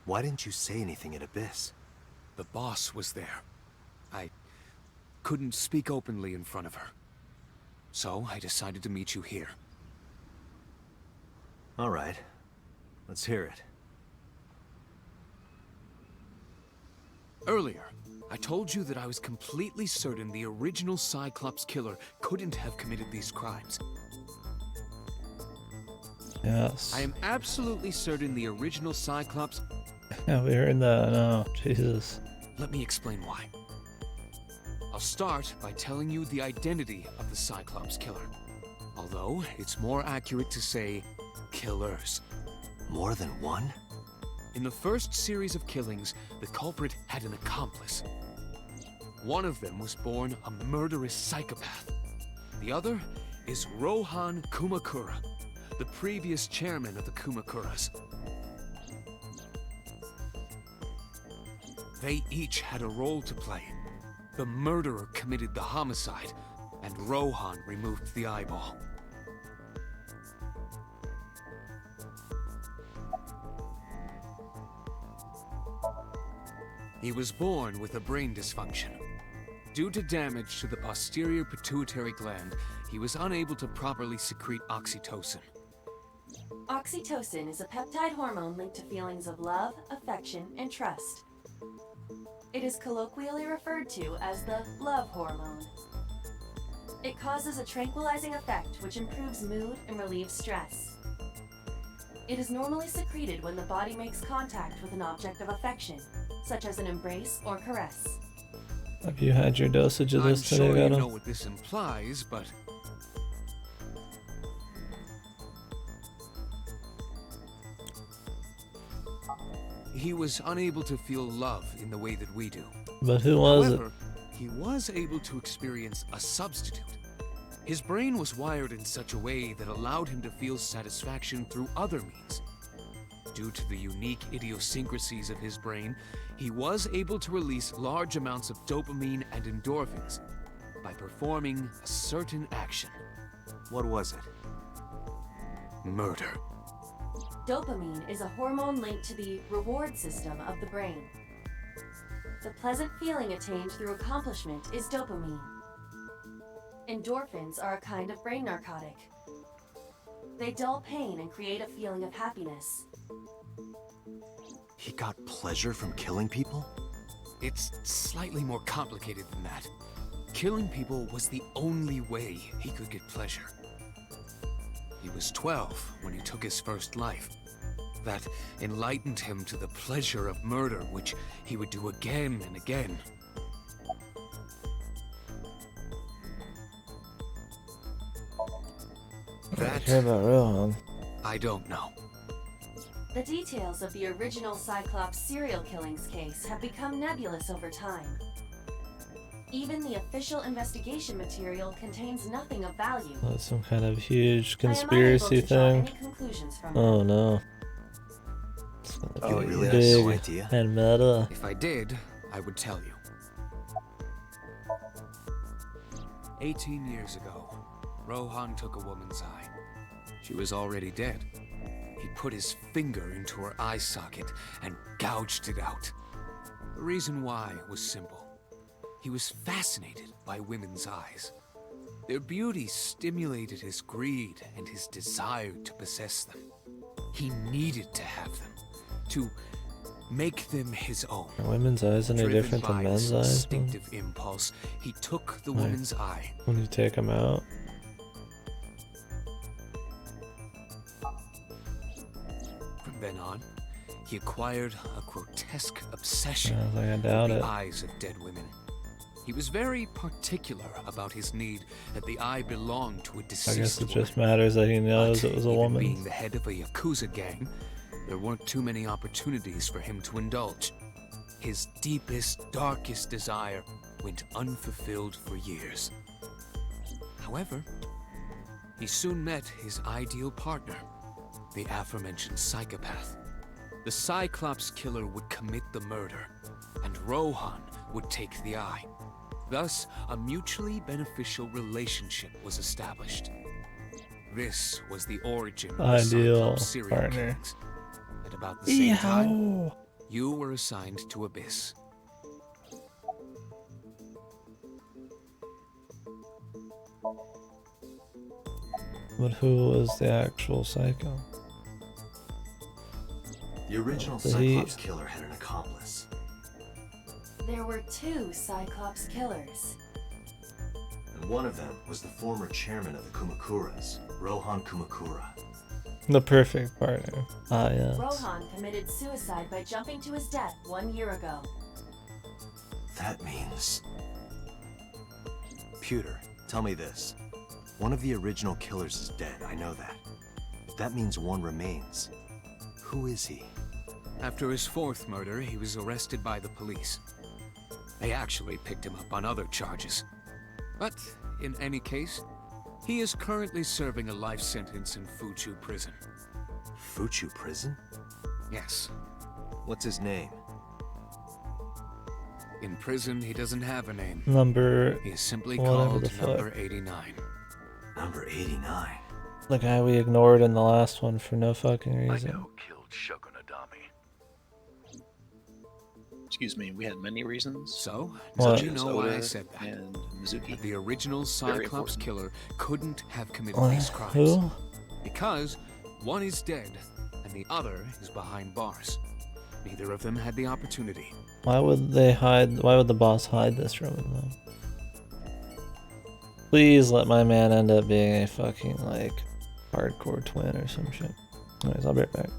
Why didn't you say anything at Abyss? The boss was there. I couldn't speak openly in front of her. So, I decided to meet you here. All right. Let's hear it. Earlier, I told you that I was completely certain the original Cyclops killer couldn't have committed these crimes. Yes. I am absolutely certain the original Cyclops... Yeah, we heard that. No, Jesus. Let me explain why. I'll start by telling you the identity of the Cyclops killer. Although, it's more accurate to say, killers. More than one? In the first series of killings, the culprit had an accomplice. One of them was born a murderous psychopath. The other is Rohan Kumakura, the previous chairman of the Kumakuras. They each had a role to play. The murderer committed the homicide, and Rohan removed the eyeball. He was born with a brain dysfunction. Due to damage to the posterior pituitary gland, he was unable to properly secrete oxytocin. Oxytocin is a peptide hormone linked to feelings of love, affection, and trust. It is colloquially referred to as the love hormone. It causes a tranquilizing effect which improves mood and relieves stress. It is normally secreted when the body makes contact with an object of affection, such as an embrace or caress. Have you had your dosage of this I'm today, sure you Gato? know what this implies, but... He was unable to feel love in the way that we do. But who was However, he was able to experience a substitute. His brain was wired in such a way that allowed him to feel satisfaction through other means. Due to the unique idiosyncrasies of his brain, he was able to release large amounts of dopamine and endorphins by performing a certain action. What was it? Murder. Dopamine is a hormone linked to the reward system of the brain. The pleasant feeling attained through accomplishment is dopamine. Endorphins are a kind of brain narcotic. They dull pain and create a feeling of happiness. He got pleasure from killing people? It's slightly more complicated than that. Killing people was the only way he could get pleasure. He was 12 when he took his first life. That enlightened him to the pleasure of murder, which he would do again and again. I care about Rohan. I don't know. The details of the original Cyclops serial killings case have become nebulous over time. Even the official investigation material contains nothing of value. That's some kind of huge I am unable conspiracy to draw thing. any conclusions from Oh it. no. It's gonna Oh, be really? big No idea. and meta. If I did, I would tell you. 18 years ago, Rohan took a woman's eye. She was already dead. He put his finger into her eye socket and gouged it out. The reason why was simple. He was fascinated by women's eyes. Their beauty stimulated his greed and his desire to possess them. He needed to have them, to make them his own. Are women's eyes any Driven different by than this men's eyes? instinctive impulse, he took the Like, woman's eye. When you take them out? From then on, he acquired a grotesque obsession I was like, I doubt with it. the eyes of dead women. He was very particular about his need that the eye belonged to a I deceased guess it woman. just matters that he knows But it was a even woman. being the head of a Yakuza gang, there weren't too many opportunities for him to indulge. His deepest, darkest desire went unfulfilled for years. However, he soon met his ideal partner, the aforementioned psychopath. The Cyclops killer would commit the murder, and Rohan would take the eye. Thus, a mutually beneficial relationship was established. This was the origin of the Ideal Cyclops serial partner. killings. At about the same time, Ew. you were assigned to Abyss. But who was the actual psycho? The original So he- Cyclops killer had an accomplice. There were 2 Cyclops killers. And one of them was the former chairman of the Kumakuras, Rohan Kumakura. The perfect partner. Ah, yes. Rohan committed suicide by jumping to his death 1 year ago. That means... Pewter, tell me this. One of the original killers is dead, I know that. But that means one remains. Who is he? After his 4th murder, he was arrested by the police. They actually picked him up on other charges. But, in any case, he is currently serving a life sentence in Fuchu prison. Fuchu prison? Yes. What's his name? In prison, he doesn't have a name. Number He is simply whatever called the fuck. Number 89. Number 89. The guy we ignored in the last one for no fucking reason. Killed Shogun Adami. Excuse me, we had many reasons. So, What? did you know why I Oda said that? and Mizuki. That the original Very Cyclops important. killer couldn't have committed What? these crimes. Who? Because one is dead and the other is behind bars. Neither of them had the opportunity. Why would they hide? Why would the boss hide this from him though? Please let my man end up being a fucking like hardcore twin or some shit. Anyways, I'll be right back.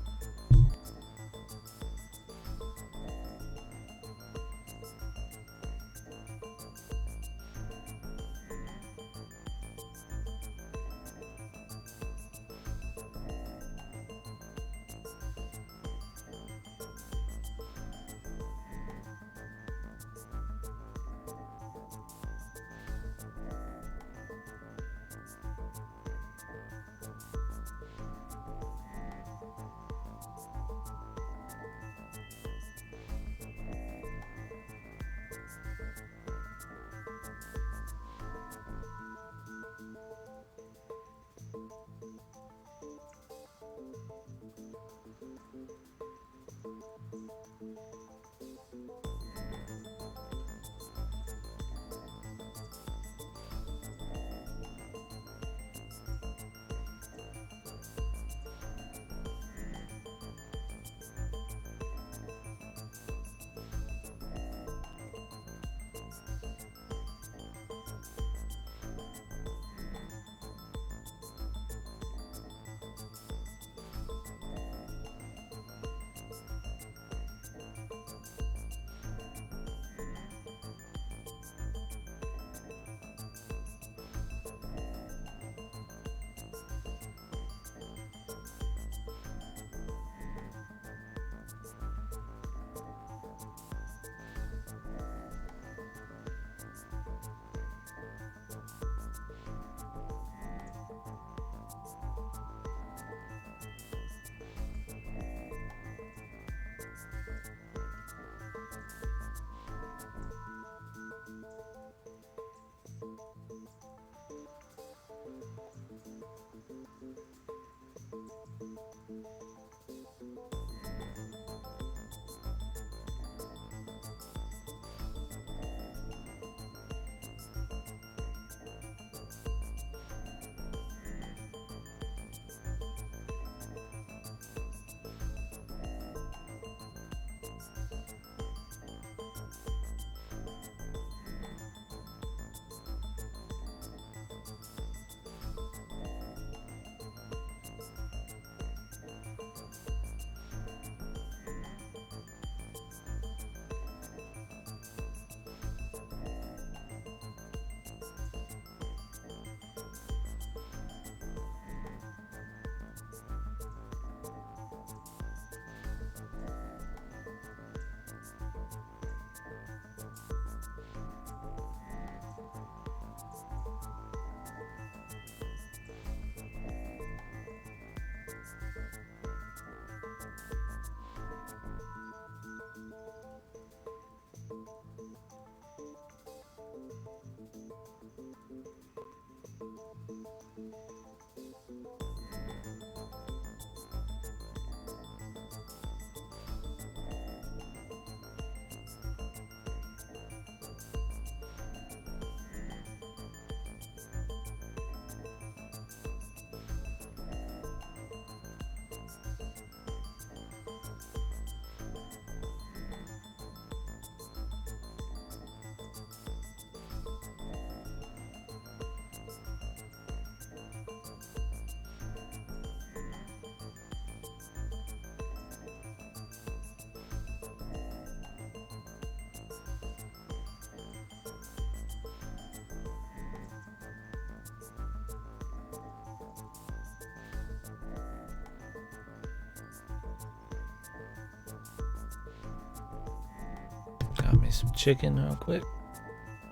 Got me some chicken real quick.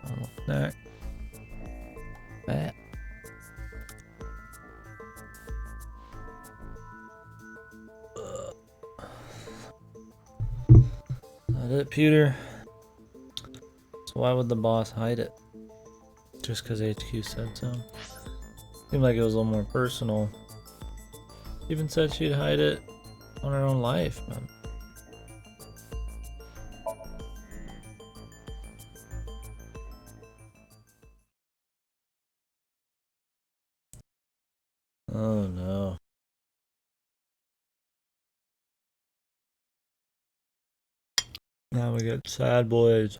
A little snack. That. That it, Peter? So why would the boss hide it? Just because HQ said so? Seemed like it was a little more personal. Even said she'd hide it on her own life, man. Oh no. Now we get sad boys.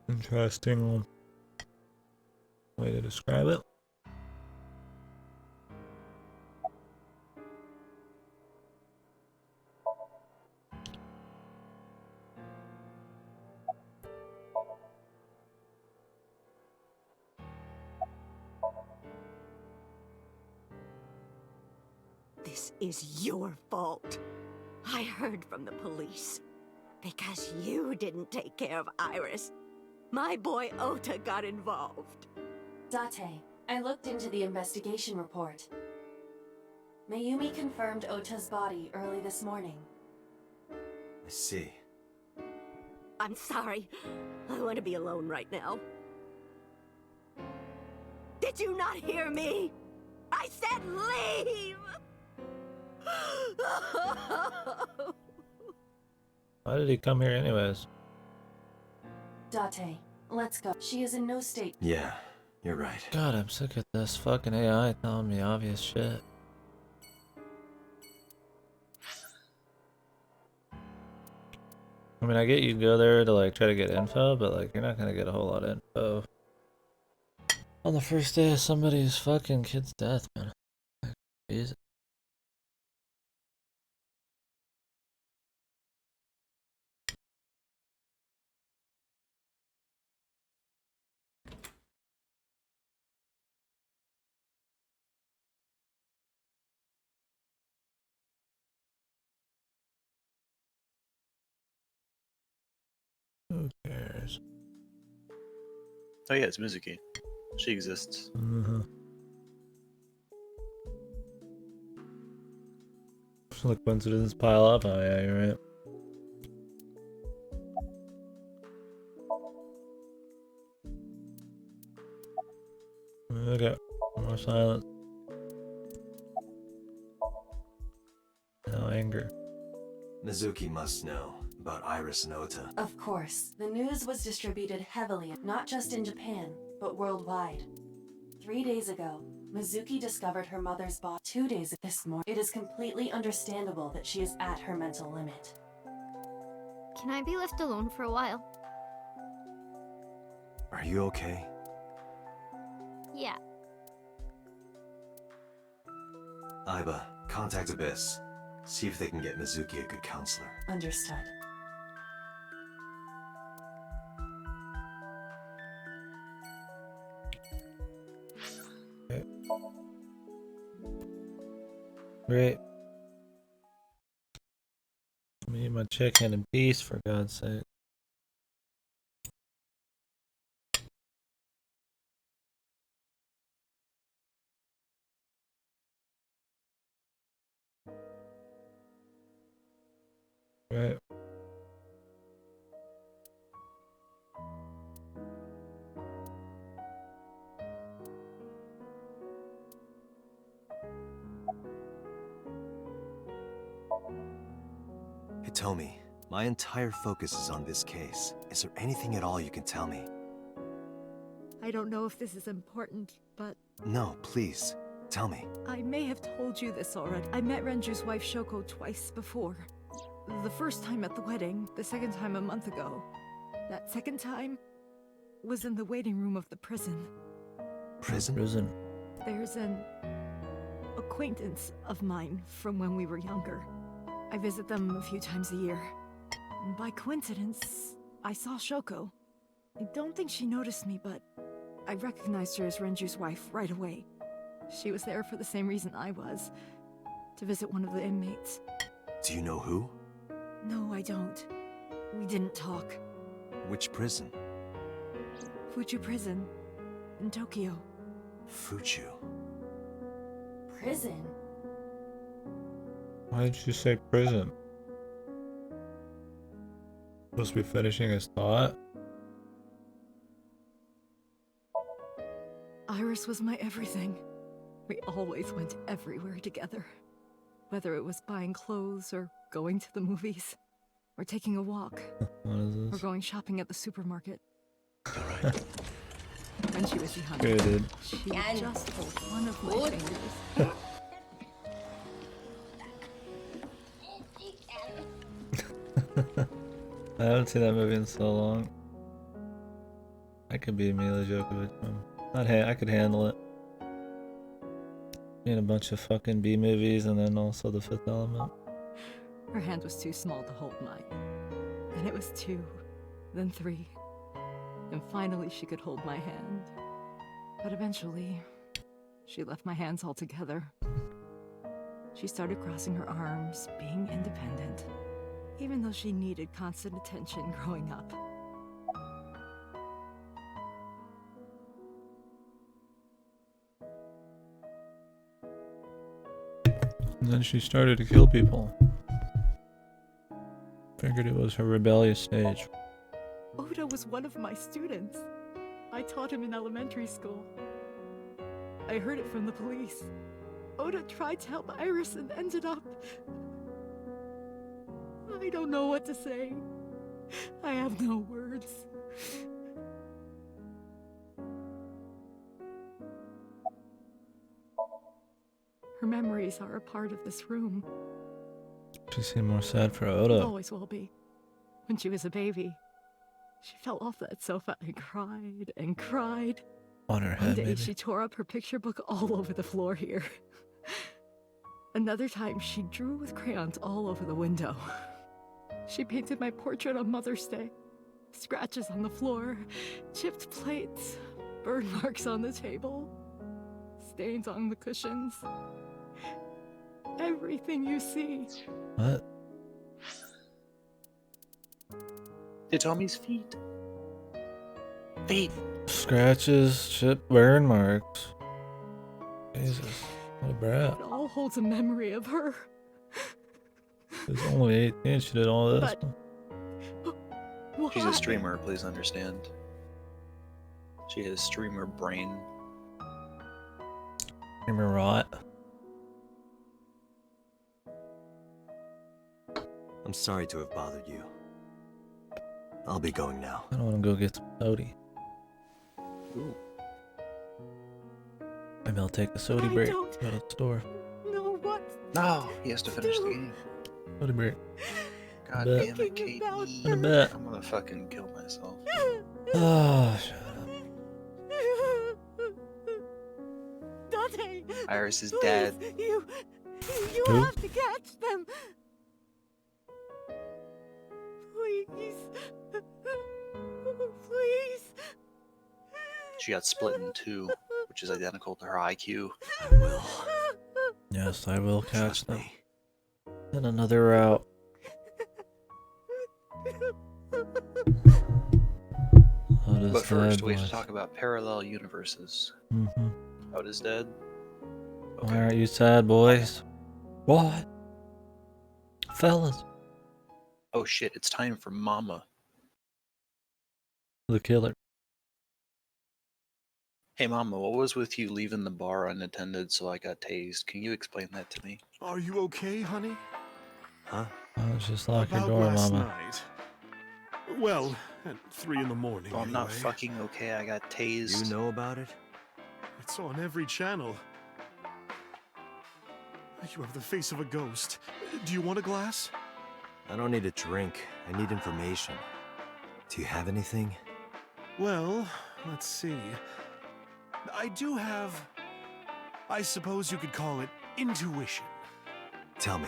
Interesting way to describe it. This is your fault. I heard from the police. Because you didn't take care of Iris, my boy Ota got involved. Date, I looked into the investigation report. Mayumi confirmed Ota's body early this morning. I see. I'm sorry. I want to be alone right now. Did you not hear me? I said leave! Why did he come here anyways? Date, let's go. She is in no state. Yeah, you're right. God, I'm sick of this fucking AI telling me obvious shit. I mean, I get you go there to like try to get info, but like you're not gonna get a whole lot of info on the first day of somebody's fucking kid's death, man. Jesus. Who cares? Oh yeah, it's Mizuki. She exists. Look, coincidence pile up. Oh yeah, you're right. Okay, more silence. No anger. Mizuki must know about Iris and Ota. Of course, the news was distributed heavily, not just in Japan, but worldwide. 3 days ago, Mizuki discovered her mother's body. 2 days this morning. It is completely understandable that she is at her mental limit. Can I be left alone for a while? Are you okay? Yeah. Aiba, contact Abyss. See if they can get Mizuki a good counselor. Understood. Great. Me and my chicken beast, for God's sake. Right. Hitomi, my entire focus is on this case. Is there anything at all you can tell me? I don't know if this is important, but No, please. Tell me. I may have told you this already. I met Renju's wife Shoko twice before. The first time at the wedding, the second time a month ago. That second time was in the waiting room of the prison. Prison? Prison. There's an acquaintance of mine from when we were younger. I visit them a few times a year. And by coincidence, I saw Shoko. I don't think she noticed me, but I recognized her as Renju's wife right away. She was there for the same reason I was, to visit one of the inmates. Do you know who? No, I don't. We didn't talk. Which prison? Fuju Prison, in Tokyo. Fuju. Prison? Why did you say prison? Supposed to be finishing his thought? Iris was my everything. We always went everywhere together. Whether it was buying clothes, or going to the movies, or taking a walk, What is or this? going shopping at the supermarket. When she was young, Good, dude. she would just hold one of my fingers. I haven't seen that movie in so long. I could be Mila Djokovic. I could handle it. In a bunch of fucking B movies and then also The Fifth Element. Her hand was too small to hold mine. And it was 2, then 3. And finally she could hold my hand. But eventually, she left my hands altogether. She started crossing her arms, being independent, even though she needed constant attention growing up. And then she started to kill people. Figured it was her rebellious stage. Oda was one of my students. I taught him in elementary school. I heard it from the police. Oda tried to help Iris and ended up... I don't know what to say. I have no words. Her memories are a part of this room. She seemed more sad for It Oda. always will be. When she was a baby, she fell off that sofa and cried and cried. On her One head, day maybe. she tore up her picture book all over the floor here. Another time she drew with crayons all over the window. She painted my portrait on Mother's Day. Scratches on the floor, chipped plates, burn marks on the table, stains on the cushions. Everything you see. What? Hitomi's feet. Feet. Scratches, chip, burn marks. Jesus, what a brat. It all holds a memory of her. She was only 18, she did all this. She's a streamer, please understand. She has streamer brain. Streamer rot. I'm sorry to have bothered you. I'll be going now. I don't want to go get some sody. Ooh. Maybe I'll take a sody break. Go to the store. No, what? No, he has to finish the game. Sody break. God Bet. damn it, KD. In a bit. I'm gonna fucking kill myself. Oh, shut up. Dante! Iris is Please, dead. You Who? have to catch them! Please. Please. She got split in 2, which is identical to her IQ. I will. Yes, I will catch Trust them me. in another route. Oda's But first, dead, we have to boys. talk about parallel universes. Mm-hmm. Oda's dead. Why aren't you sad, boys? What? Fellas. Oh shit, it's time for Mama. The killer. Hey Mama, what was with you leaving the bar unattended so I got tased? Can you explain that to me? Are you okay, honey? Huh? Oh, just lock your About door, last Mama. night. Well, at 3 in the morning. Well, I'm not anyway. fucking okay. I got tased. You know about it? It's on every channel. You have the face of a ghost. Do you want a glass? I don't need a drink. I need information. Do you have anything? Well, let's see. I do have... I suppose you could call it intuition. Tell me.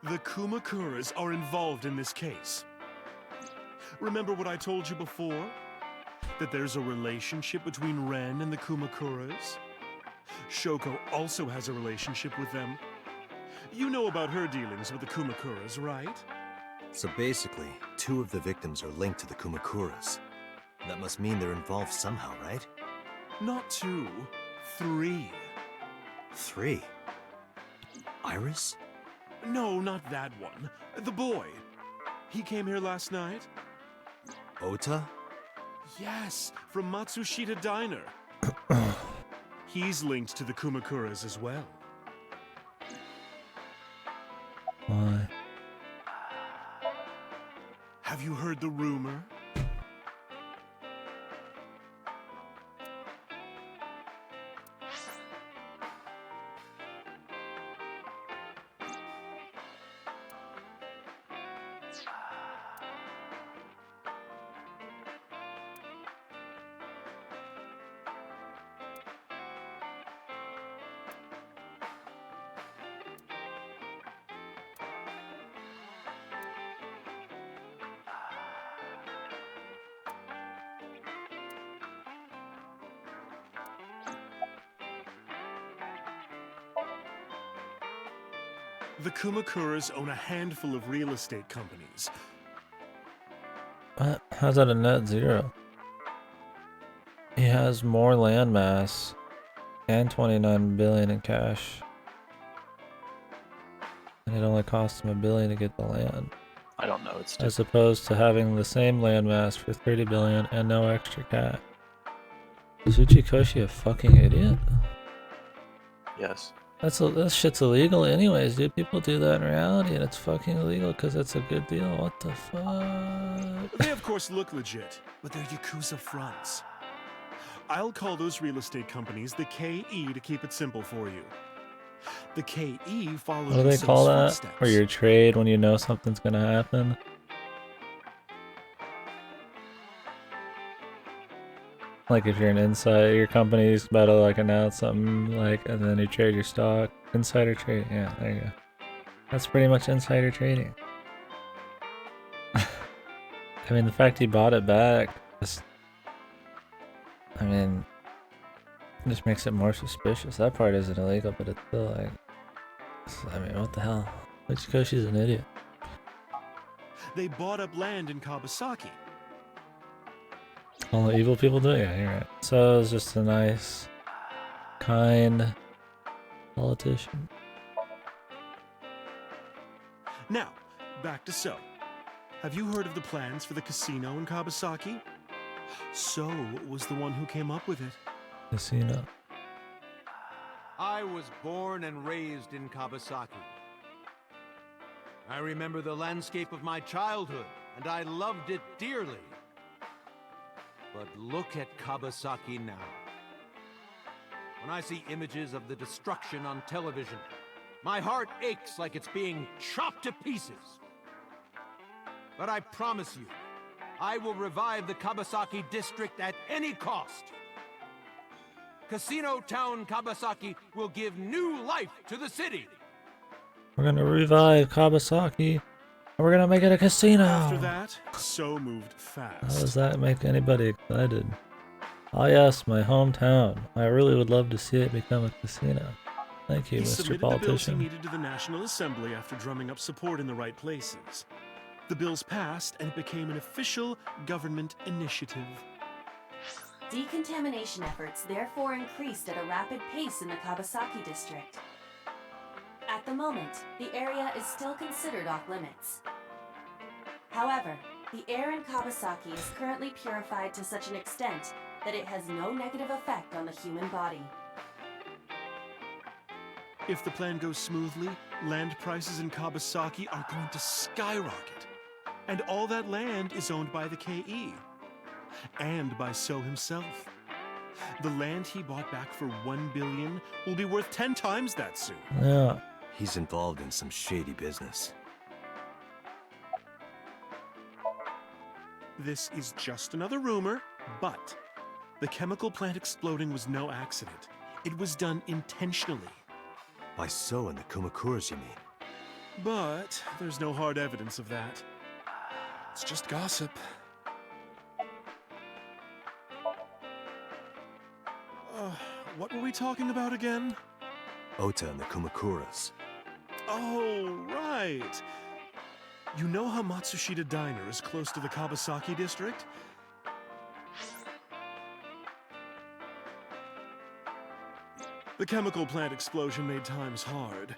The Kumakuras are involved in this case. Remember what I told you before? That there's a relationship between Ren and the Kumakuras? Shoko also has a relationship with them. You know about her dealings with the Kumakuras, right? So basically, 2 of the victims are linked to the Kumakuras. That must mean they're involved somehow, right? Not 2, 3. 3? Iris? No, not that one. The boy. He came here last night? Ota? Yes, from Matsushita Diner. He's linked to the Kumakuras as well. Why? Have you heard the rumor? The Kumakuras own a handful of real estate companies. What? How's that a net zero? He has more land mass and 29 billion in cash. And it only cost him $1 billion to get the land. I don't know. It's As opposed to having the same land mass for 30 billion and no extra cash. Is Uchikoshi a fucking idiot? Yes. That shit's illegal anyways, dude. People do that in reality and it's fucking illegal because it's a good deal. What the fuck? They of course look legit, but they're Yakuza fronts. I'll call those real estate companies the KE to keep it simple for you. The KE follows What do they call that? footsteps. Or your trade when you know something's gonna happen? Like if you're an insider, your company's about to like announce something, like, and then you trade your stock. Insider trade, yeah, there you go. That's pretty much insider trading. I mean, the fact he bought it back, just, I mean, just makes it more suspicious. That part isn't illegal, but it's still like, I mean, what the hell? Uchikoshi's an idiot. They bought up land in Kawasaki. All the evil people do it? Yeah, you're right. So it's just a nice, kind politician. Now, back to So. Have you heard of the plans for the casino in Kawasaki? So was the one who came up with it. Casino. I was born and raised in Kawasaki. I remember the landscape of my childhood, and I loved it dearly. But look at Kawasaki now. When I see images of the destruction on television, my heart aches like it's being chopped to pieces. But I promise you, I will revive the Kawasaki district at any cost. Casino Town Kawasaki will give new life to the city. We're gonna revive Kawasaki, and we're gonna make it a casino. After that, So moved How fast. does that make anybody excited? Ah yes, my hometown. I really would love to see it become a casino. Thank you, He Mr. submitted the bills he Politician. needed to the National Assembly after drumming up support in the right places. The bills passed, and it became an official government initiative. Decontamination efforts therefore increased at a rapid pace in the Kabasaki district. At the moment, the area is still considered off limits. However, the air in Kabasaki is currently purified to such an extent that it has no negative effect on the human body. If the plan goes smoothly, land prices in Kabasaki are going to skyrocket. And all that land is owned by the KE. And by So himself. The land he bought back for 1 billion will be worth 10 times that soon. Yeah. He's involved in some shady business. This is just another rumor, but the chemical plant exploding was no accident. It was done intentionally. By So and the Kumakuras, you mean? But there's no hard evidence of that. It's just gossip. What were we talking about again? Ota and the Kumakuras. Oh, right. You know how Matsushita Diner is close to the Kabasaki district? The chemical plant explosion made times hard.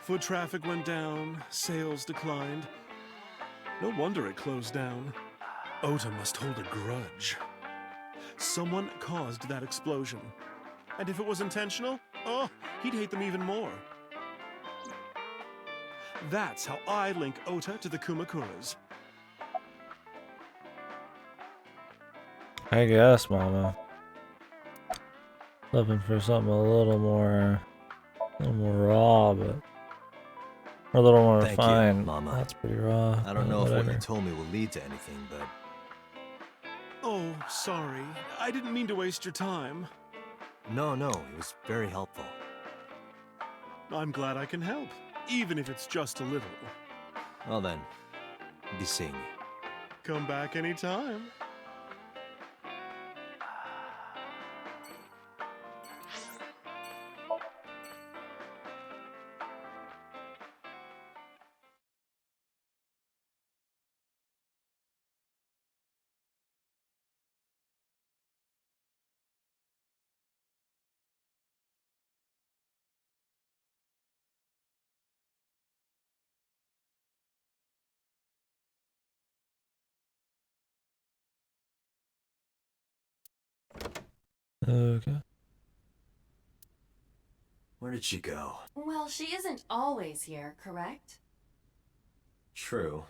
Foot traffic went down, sales declined. No wonder it closed down. Ota must hold a grudge. Someone caused that explosion. And if it was intentional, oh, he'd hate them even more. That's how I link Ota to the Kumakuras. I guess, Mama. Looking for something a little more raw, but or a little more Thank you, refined. Mama. That's pretty raw. I don't know if what whatever. you told me will lead to anything, but... Oh, sorry. I didn't mean to waste your time. No, it was very helpful. I'm glad I can help, even if it's just a little. Well then, I'll be seeing you. Come back anytime. Okay. Where did she go? Well, she isn't always here, correct? True.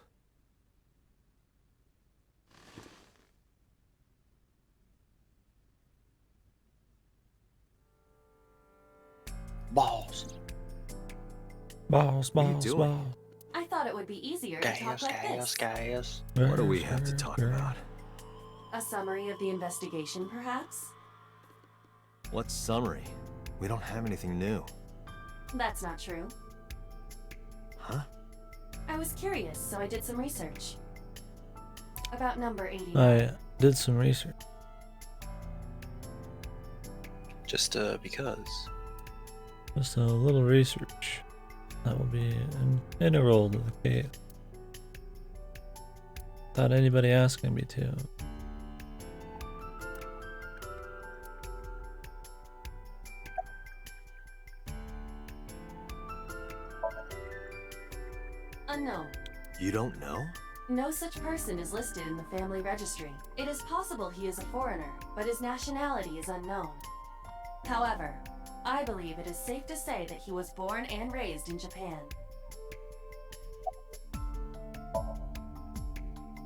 Balls. Balls, What are you balls, doing? balls. I thought it would be easier to talk like this. Guys. What do we have to talk about? A summary of the investigation, perhaps? What summary? We don't have anything new. That's not true. Huh? I was curious, so I did some research. About number 89. I did some research. Just because. Just a little research. That will be integral to the case. Without anybody asking me to. Unknown. You don't know? No such person is listed in the family registry. It is possible he is a foreigner, but his nationality is unknown. However, I believe it is safe to say that he was born and raised in Japan.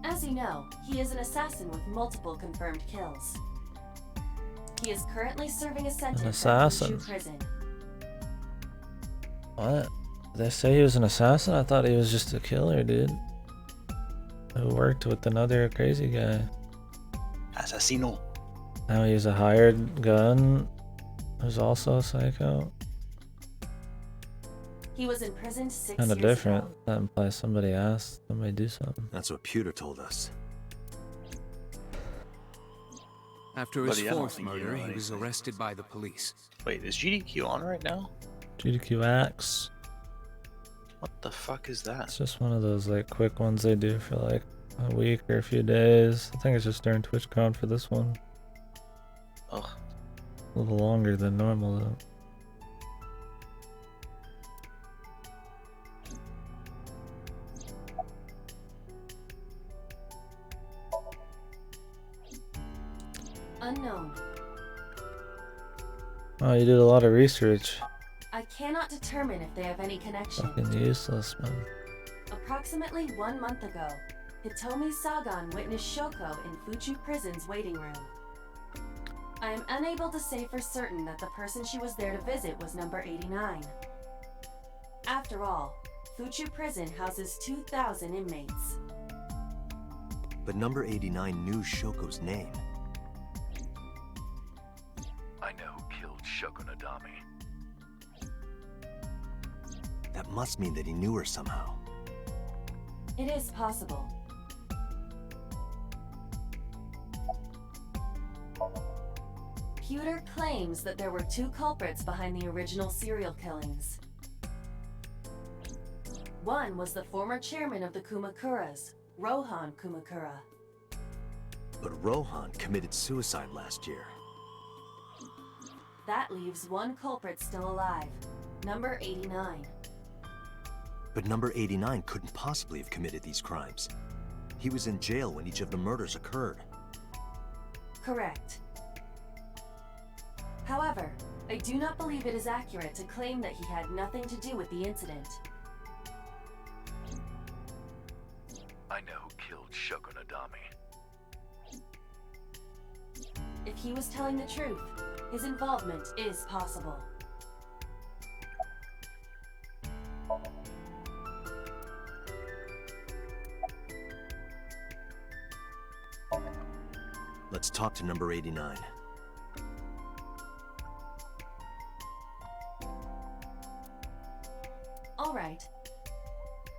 As you know, he is an assassin with multiple confirmed kills. He is currently serving a sentence at assassin? Wushu prison. What? Did they say he was an assassin? I thought he was just a killer, dude. Who worked with another crazy guy. Asesino. Now he's a hired gun who's also a psycho. He was imprisoned 6 Kinda years different. ago. That implies somebody asked somebody do something. That's what Pewter told us. After his Buddy, I don't fourth think you murder, know he was anything. arrested by the police. Wait, is GDQ on right now? GDQ Axe. What the fuck is that? It's just one of those like quick ones they do for like a week or a few days. I think it's just during TwitchCon for this one. Ugh. A little longer than normal though. Unknown. Oh, you did a lot of research. I cannot determine if they have any connection. Fucking useless, man. Approximately 1 month ago, Hitomi Sagan witnessed Shoko in Fuchu Prison's waiting room. I am unable to say for certain that the person she was there to visit was number 89. After all, Fuchu Prison houses 2,000 inmates. But number 89 knew Shoko's name. I know who killed Shoko Nadami. That must mean that he knew her somehow. It is possible. Pewter claims that there were 2 culprits behind the original serial killings. One was the former chairman of the Kumakuras, Rohan Kumakura. But Rohan committed suicide last year. That leaves 1 culprit still alive, number 89. But number 89 couldn't possibly have committed these crimes. He was in jail when each of the murders occurred. Correct. However, I do not believe it is accurate to claim that he had nothing to do with the incident. I know who killed Shoko Nadami. If he was telling the truth, his involvement is possible. Let's talk to number 89. All right.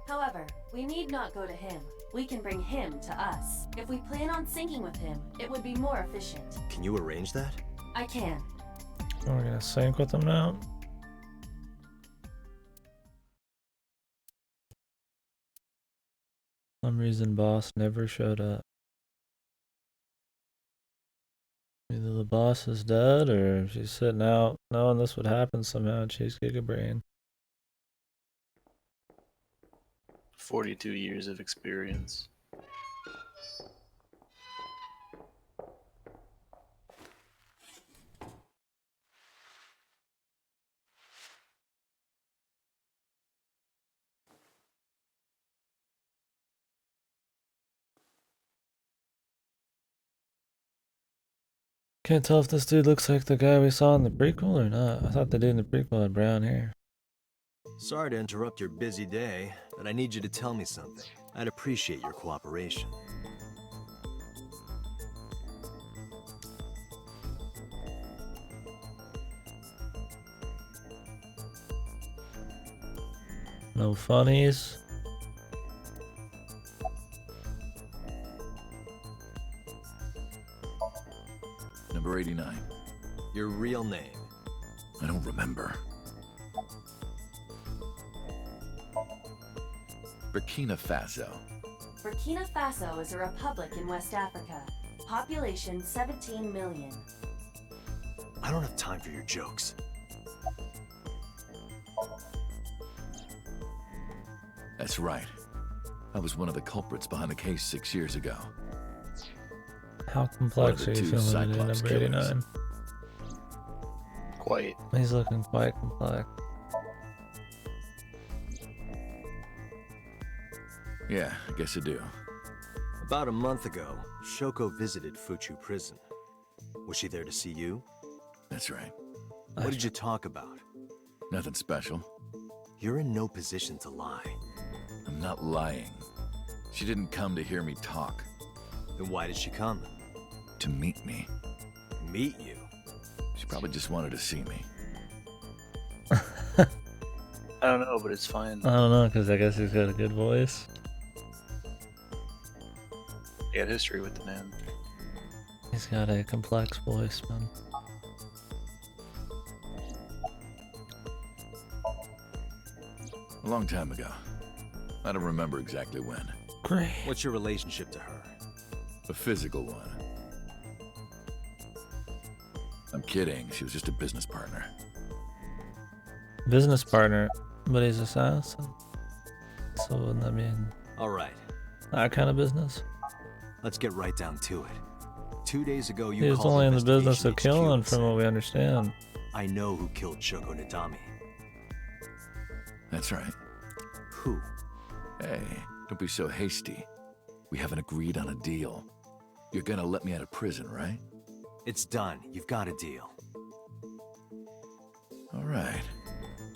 However, we need not go to him. We can bring him to us. If we plan on syncing with him, it would be more efficient. Can you arrange that? I can. Oh, we're gonna sync with them now. For some reason, boss never showed up. Either the boss is dead or she's sitting out knowing this would happen somehow and she's Giga Brain. 42 years of experience. Can't tell if this dude looks like the guy we saw in the prequel or not. I thought the dude in the prequel had brown hair. Sorry to interrupt your busy day, but I need you to tell me something. I'd appreciate your cooperation. No funnies. Number 89. Your real name? I don't remember. Burkina Faso. Burkina Faso is a republic in West Africa. Population 17 million. I don't have time for your jokes. That's right. I was one of the culprits behind the case 6 years ago. How complex are you feeling today, number 89? Quite. He's looking quite complex. Yeah, I guess I do. About a month ago, Shoko visited Fuchu Prison. Was she there to see you? That's right. What did you talk about? Nothing special. You're in no position to lie. I'm not lying. She didn't come to hear me talk. Then why did she come? To meet me. Meet you? She probably just wanted to see me. I don't know, but it's fine. I don't know, because I guess he's got a good voice. He had history with the man. He's got a complex voice, man. A long time ago. I don't remember exactly when. Great. What's your relationship to her? A physical one. I'm kidding. She was just a business partner. Business partner, but he's assassin. So wouldn't that mean All right, that kind of business? let's get right down to it. 2 days ago, you He was called only in the business Investigation of HQ killing, and from what we understand. I know who killed Shoko Nadami. That's right. Who? Hey, don't be so hasty. We haven't agreed on a deal. You're gonna let me out of prison, right? It's done. You've got a deal. All right.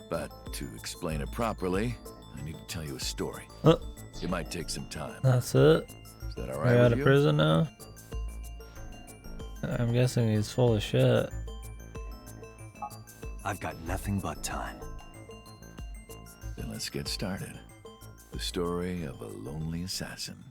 But to explain it properly, I need to tell you a story. It might take some time. That's it? Is that all We're right out with of you? prison now? I'm guessing he's full of shit. I've got nothing but time. Then let's get started. The story of a lonely assassin.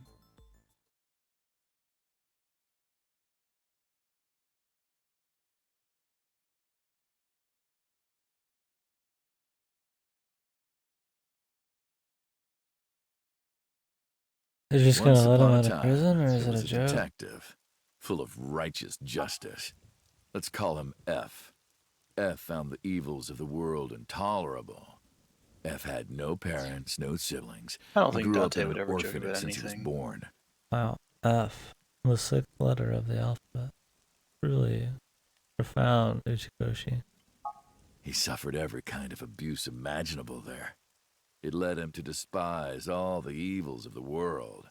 They're just Once gonna let him upon a out of time, prison, or is there it a was joke? detective, full of righteous justice. Let's call him F. F found the evils of the world intolerable. F had no parents, no siblings. I don't He think grew up Dante in an would ever joke orphanage about since he was anything. born. Wow, F. The 6th letter of the alphabet. Really profound, Uchikoshi. He suffered every kind of abuse imaginable there. It led him to despise all the evils of the world.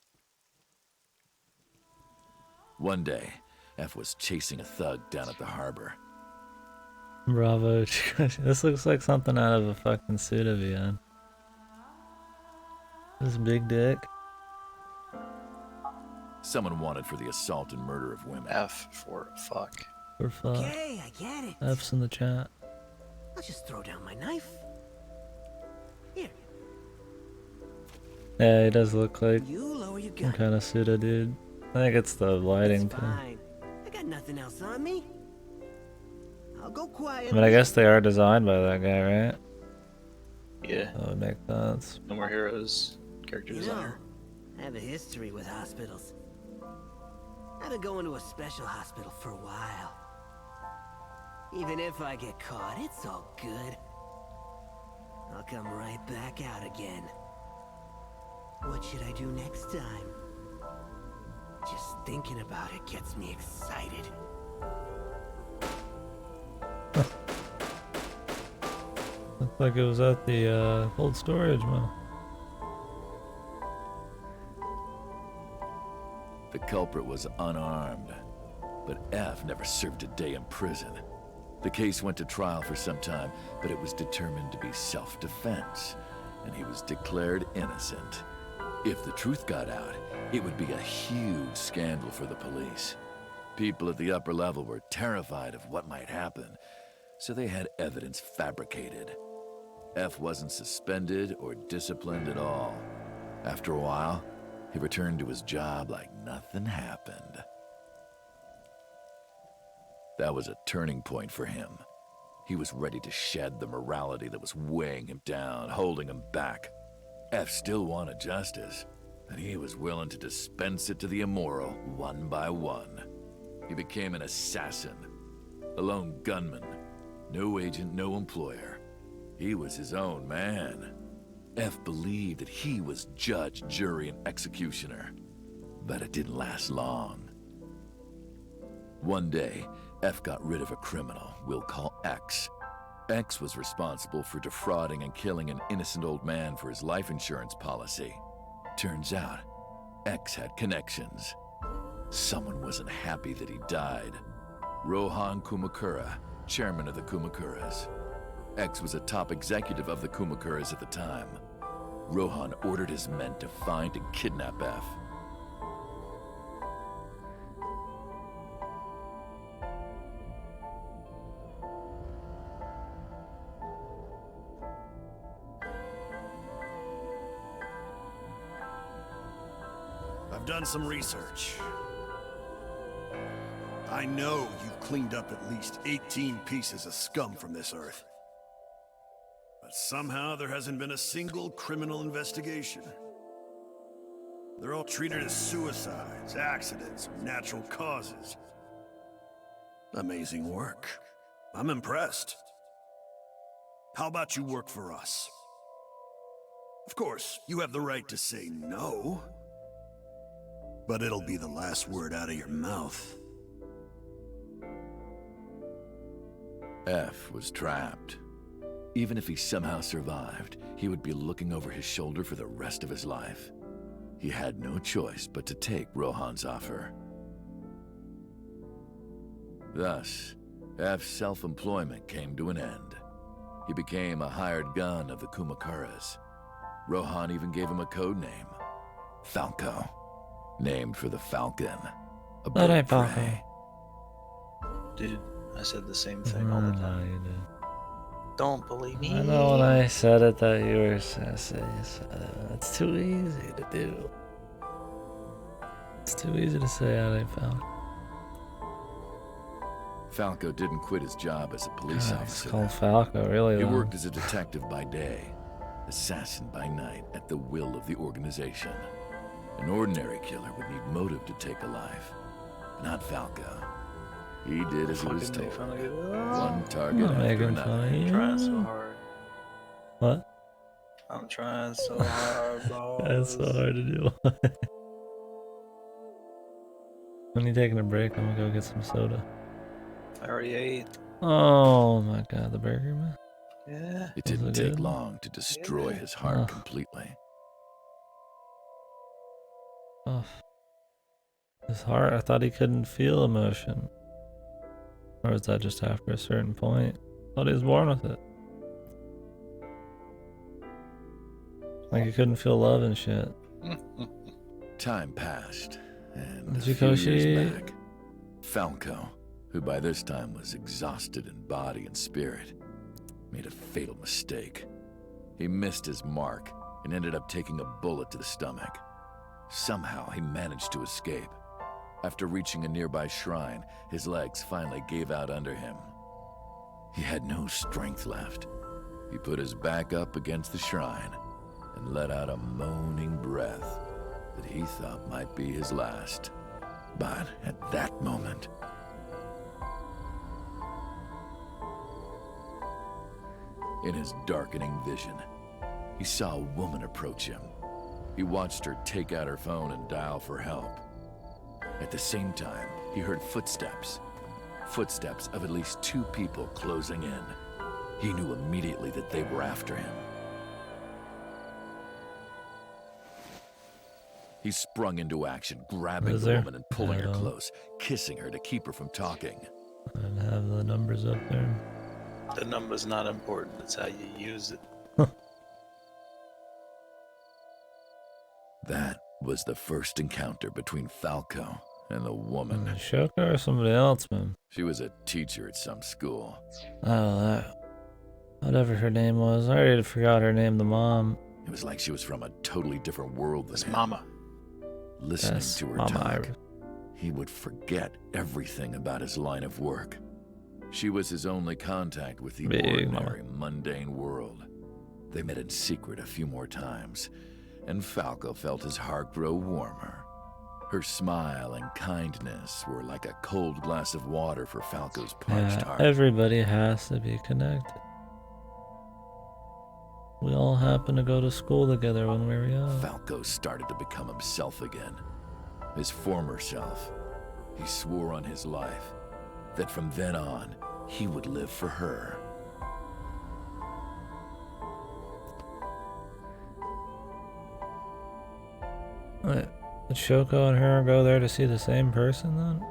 One day, F was chasing a thug down at the harbor. Bravo, Uchikoshi. This looks like something out of a fucking Sudavian. This big dick. Someone wanted for the assault and murder of women. F for fuck. For fuck. Okay, I get it. F's in the chat. I'll just throw down my knife. Here. Yeah, he does look like You lower your some gun. kind of Suda dude. I think it's the lighting It's too. fine. I got nothing else on me. I'll go quiet. I mean, I guess they are designed by that guy, right? Yeah. That would make sense. No More Heroes character You know, designer. I have a history with hospitals. I've been going to a special hospital for a while. Even if I get caught, it's all good. I'll come right back out again. What should I do next time? Just thinking about it gets me excited. Looks like it was at the cold storage, man. The culprit was unarmed, but F never served a day in prison. The case went to trial for some time, but it was determined to be self-defense, and he was declared innocent. If the truth got out, it would be a huge scandal for the police. People at the upper level were terrified of what might happen, so they had evidence fabricated. F wasn't suspended or disciplined at all. After a while, he returned to his job like nothing happened. That was a turning point for him. He was ready to shed the morality that was weighing him down, holding him back. F still wanted justice, and he was willing to dispense it to the immoral one by one. He became an assassin, a lone gunman, no agent, no employer. He was his own man. F believed that he was judge, jury, and executioner, but it didn't last long. One day, F got rid of a criminal we'll call X. X was responsible for defrauding and killing an innocent old man for his life insurance policy. Turns out, X had connections. Someone wasn't happy that he died. Rohan Kumakura, chairman of the Kumakuras. X was a top executive of the Kumakuras at the time. Rohan ordered his men to find and kidnap F. I've done some research. I know you've cleaned up at least 18 pieces of scum from this earth. But somehow there hasn't been a single criminal investigation. They're all treated as suicides, accidents, or natural causes. Amazing work. I'm impressed. How about you work for us? Of course, you have the right to say no. But it'll be the last word out of your mouth. F was trapped. Even if he somehow survived, he would be looking over his shoulder for the rest of his life. He had no choice but to take Rohan's offer. Thus, F's self-employment came to an end. He became a hired gun of the Kumakuras. Rohan even gave him a code name, Falco, named for the falcon, a bird of prey. Dude, I said the same thing all the time. No, you did. Don't believe me. I know when I said it that you were sassy. It's too easy to do. It's too easy to say how they found. Falco didn't quit his job as a police God, officer. it's called Falco, really? He though. worked as a detective by day, assassin by night, at the will of the organization. An ordinary killer would need motive to take a life, not Falco. He did as he was told. One target I'm not after making another. fun of I'm trying so you. hard. What? I'm trying so hard, boss. That's so hard to do. When you taking a break, I'm gonna go get some soda. I already ate. Oh my god, the burger, man. Yeah. It didn't take good? long to destroy his heart Ugh. completely. Oh. His heart, I thought he couldn't feel emotion. Or is that just after a certain point? I thought he was born with it. Like he couldn't feel love and shit. Time passed, and a Did you few years Koshi? back, Falco, who by this time was exhausted in body and spirit, made a fatal mistake. He missed his mark and ended up taking a bullet to the stomach. Somehow he managed to escape. After reaching a nearby shrine, his legs finally gave out under him. He had no strength left. He put his back up against the shrine and let out a moaning breath that he thought might be his last. But at that moment, in his darkening vision, he saw a woman approach him. He watched her take out her phone and dial for help. At the same time, he heard footsteps. Footsteps of at least 2 people closing in. He knew immediately that they were after him. He sprung into action, grabbing Is the there? woman and pulling her I don't- close, kissing her to keep her from talking. I didn't have the numbers up there. The number's not important, it's how you use it. That was the first encounter between Falco and the woman. Shoko or somebody else, man? She was a teacher at some school. Oh, that. Whatever her name was. I already forgot her name, the mom. It was like she was from a totally different world than him. Mama. Listening Yes, to her Mama talk, Iris. he would forget everything about his line of work. She was his only contact with the Big ordinary, mundane world. They met in secret a few more times, and Falco felt his heart grow warmer. Her smile and kindness were like a cold glass of water for Falco's parched Yeah, heart. everybody has to be connected. We all happened to go to school together when we were young. Falco started to become himself again, his former self. He swore on his life that from then on, he would live for her. Wait, did Shoko and her go there to see the same person then?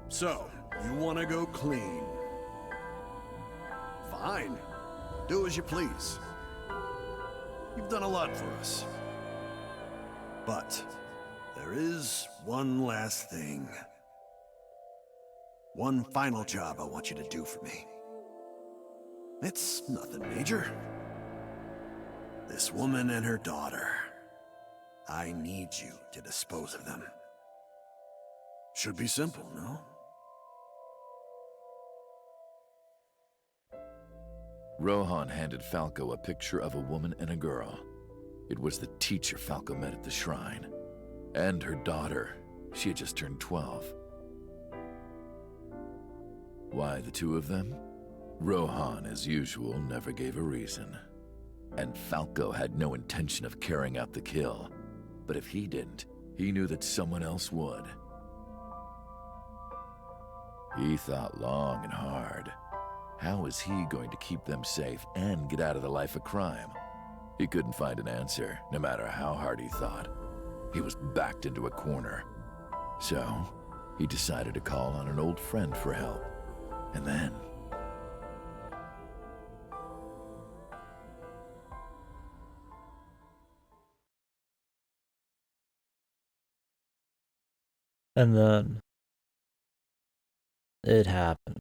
So, you want to go clean? Fine. Do as you please. You've done a lot for us. But there is one last thing. One final job I want you to do for me. It's nothing major. This woman and her daughter. I need you to dispose of them. Should be simple, no? Rohan handed Falco a picture of a woman and a girl. It was the teacher Falco met at the shrine. And her daughter. She had just turned 12. Why the two of them? Rohan, as usual, never gave a reason. And Falco had no intention of carrying out the kill. But if he didn't, he knew that someone else would. He thought long and hard. How was he going to keep them safe and get out of the life of crime? He couldn't find an answer, no matter how hard he thought. He was backed into a corner. So, he decided to call on an old friend for help. And then... it happened.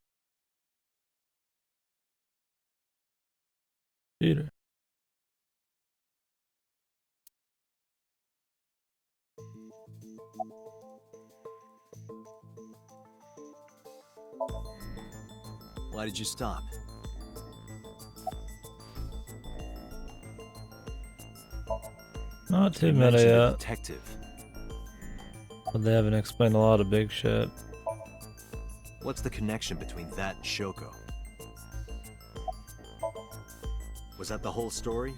Peter. Why did you stop? Not too You many mentioned a yet. detective. But they haven't explained a lot of big shit. What's the connection between that and Shoko? Was that the whole story?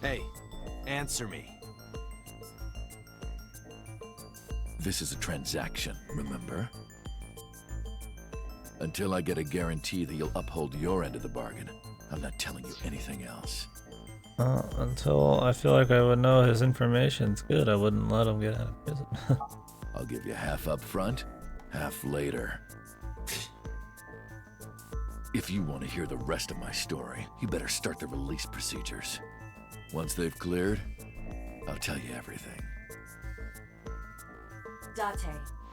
Hey, answer me. This is a transaction, remember? Until I get a guarantee that you'll uphold your end of the bargain, I'm not telling you anything else. Until I feel like I would know his information's good, I wouldn't let him get out of prison. I'll give you half up front, half later. If you want to hear the rest of my story, you better start the release procedures. Once they've cleared, I'll tell you everything. Date,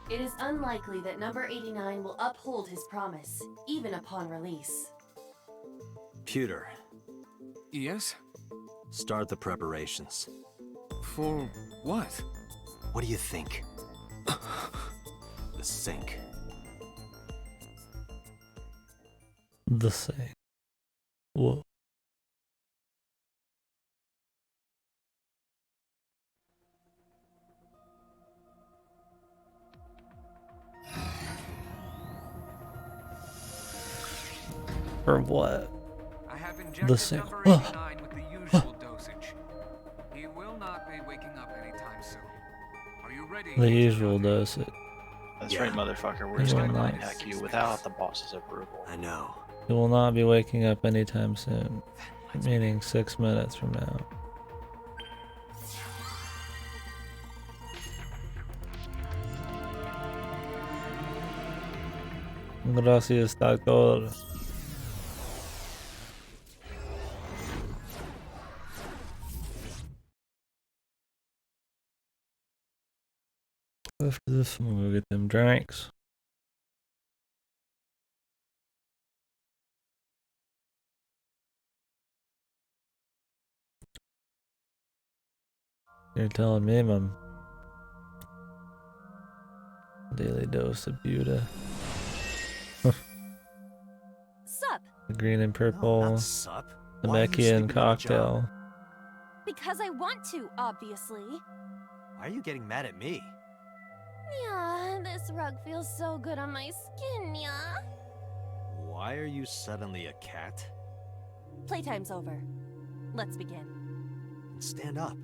it is unlikely that number 89 will uphold his promise, even upon release. Pewter. Yes? Start the preparations. For what? What do you think? The sink. The same. Whoa. For what? I have The injected same. number 89 with the usual dosage. He will not be waking up anytime soon. Are you ready? The usual dosage. That's right, motherfucker. We're He just will gonna not. mind hack you without the boss's approval. I know. He will not be waking up anytime soon. Meaning 6 minutes from now. Gracias, doctor. After this, I'm gonna go get them drinks. You're telling me my daily dose of Buddha. Sup? The green and purple Sup? Namekian cocktail. Because I want to, obviously. Why are you getting mad at me? Yeah, this rug feels so good on my skin, yeah. Why are you suddenly a cat? Playtime's over. Let's begin. Stand up.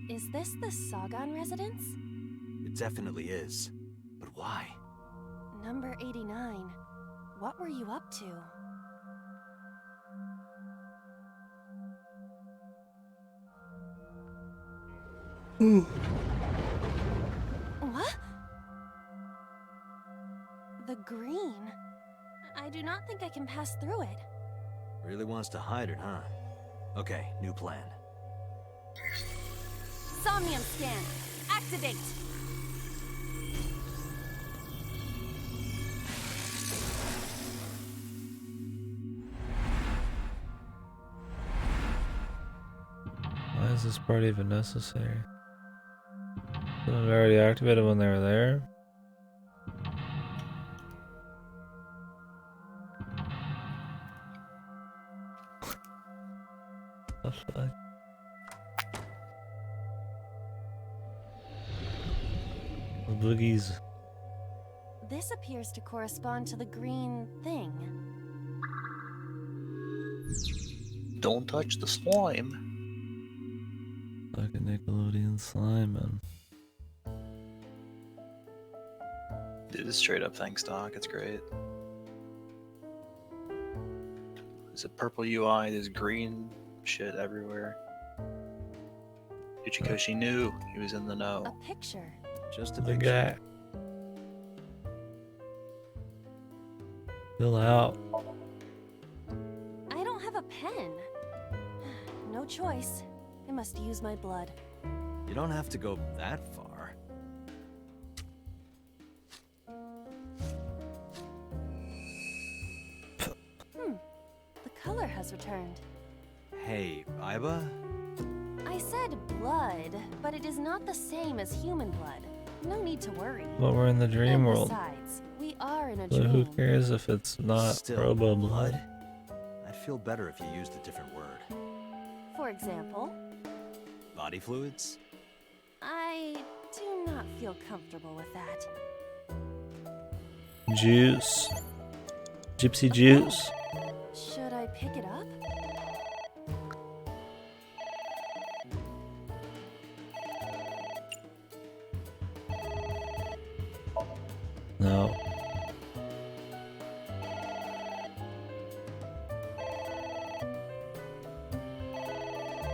Is this the Sagan residence? It definitely is. But why? Number 89. What were you up to? What? The green? I do not think I can pass through it. Really wants to hide it, huh? Okay, new plan. Somnium scan. Activate. Why is this part even necessary? Didn't it already activated when they were there? the fuck? The boogies. This appears to correspond to the green thing. Don't touch the slime. Fucking Nickelodeon slime, man. Dude, this straight up thanks Doc. It's great. There's a purple UI. There's green shit everywhere. Ichikoshi knew he was in the know. A picture. Just a The picture. guy. Fill out. I don't have a pen. No choice. I must use my blood. You don't have to go that far. The color has returned. Hey, Iba? I said blood, but it is not the same as human blood. No need to worry. But we're in the dream And world. besides, we are in a So dream. who cares if it's not Still, Robo blood? I'd feel better if you used a different word. For example, Body fluids? I do not feel comfortable with that. Juice. Gypsy juice. Should I pick it up? No.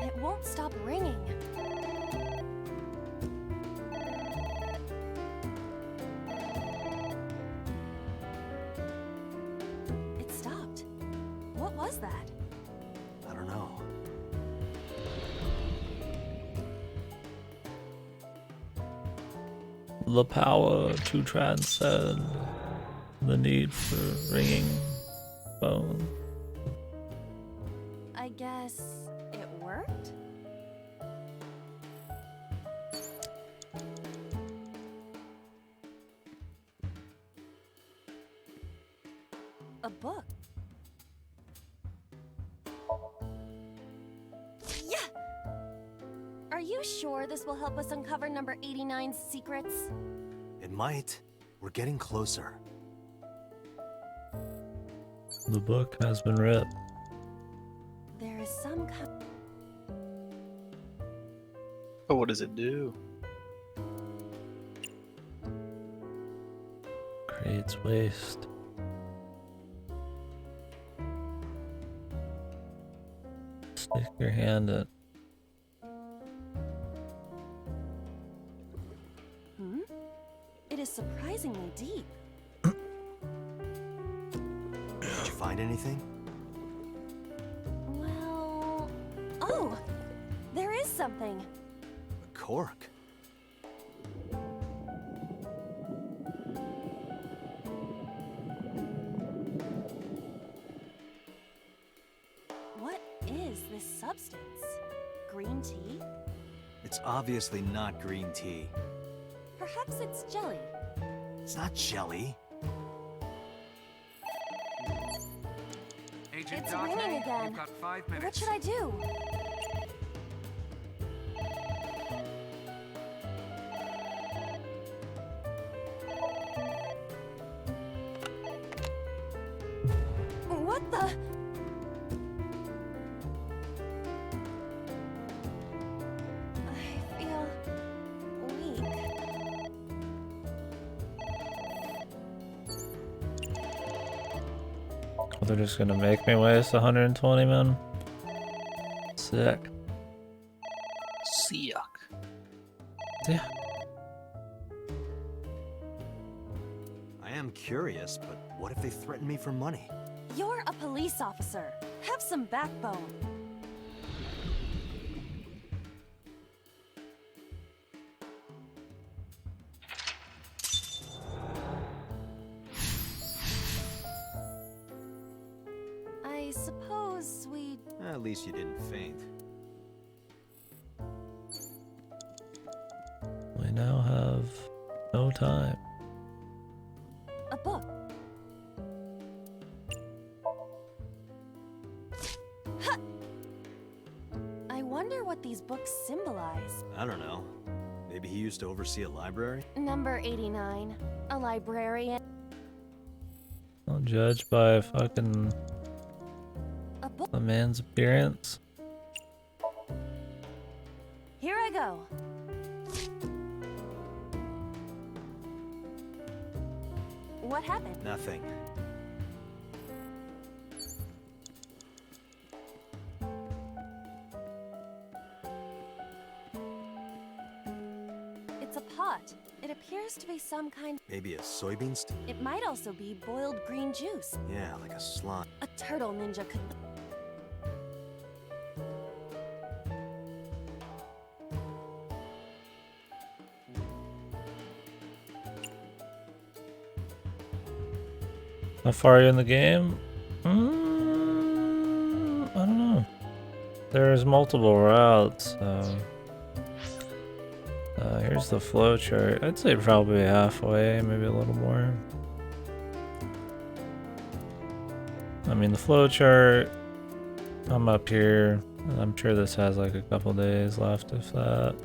It won't stop ringing. It stopped. What was that? I don't know. The power to transcend the need for ringing phone. I guess it worked? A book. Yeah! Are you sure this will help us uncover number 89's secrets? It might. We're getting closer. The book has been ripped. There is some kind. But what does it do? Creates waste. Stick your hand in. It is surprisingly deep. Did you find anything? Well... Oh! There is something. A cork. What is this substance? Green tea? It's obviously not green tea. Perhaps it's jelly. It's not jelly. Agent It's Date, ringing again. you've got 5 minutes. What should I do? What the? I feel weak. Oh, they're just gonna make me waste 120, man. Sick. Siak. Yeah. I am curious, but what if they threaten me for money? You're a police officer. Have some backbone. I suppose we... At least you didn't faint. We now have no time. A book. these books symbolize? I don't know. Maybe he used to oversee a library? Number 89. A librarian. Don't judge by fucking A book. a man's appearance. Here I go. What happened? Nothing. It's a pot. It appears to be some kind. Maybe a soybean st- It might also be boiled green juice. Yeah, like a slime. A turtle ninja could. How far are you in the game? I don't know. There's multiple routes. Here's the flow chart. I'd say probably halfway, maybe a little more. I mean, the flow chart, I'm up here, and I'm sure this has like a couple days left, if that.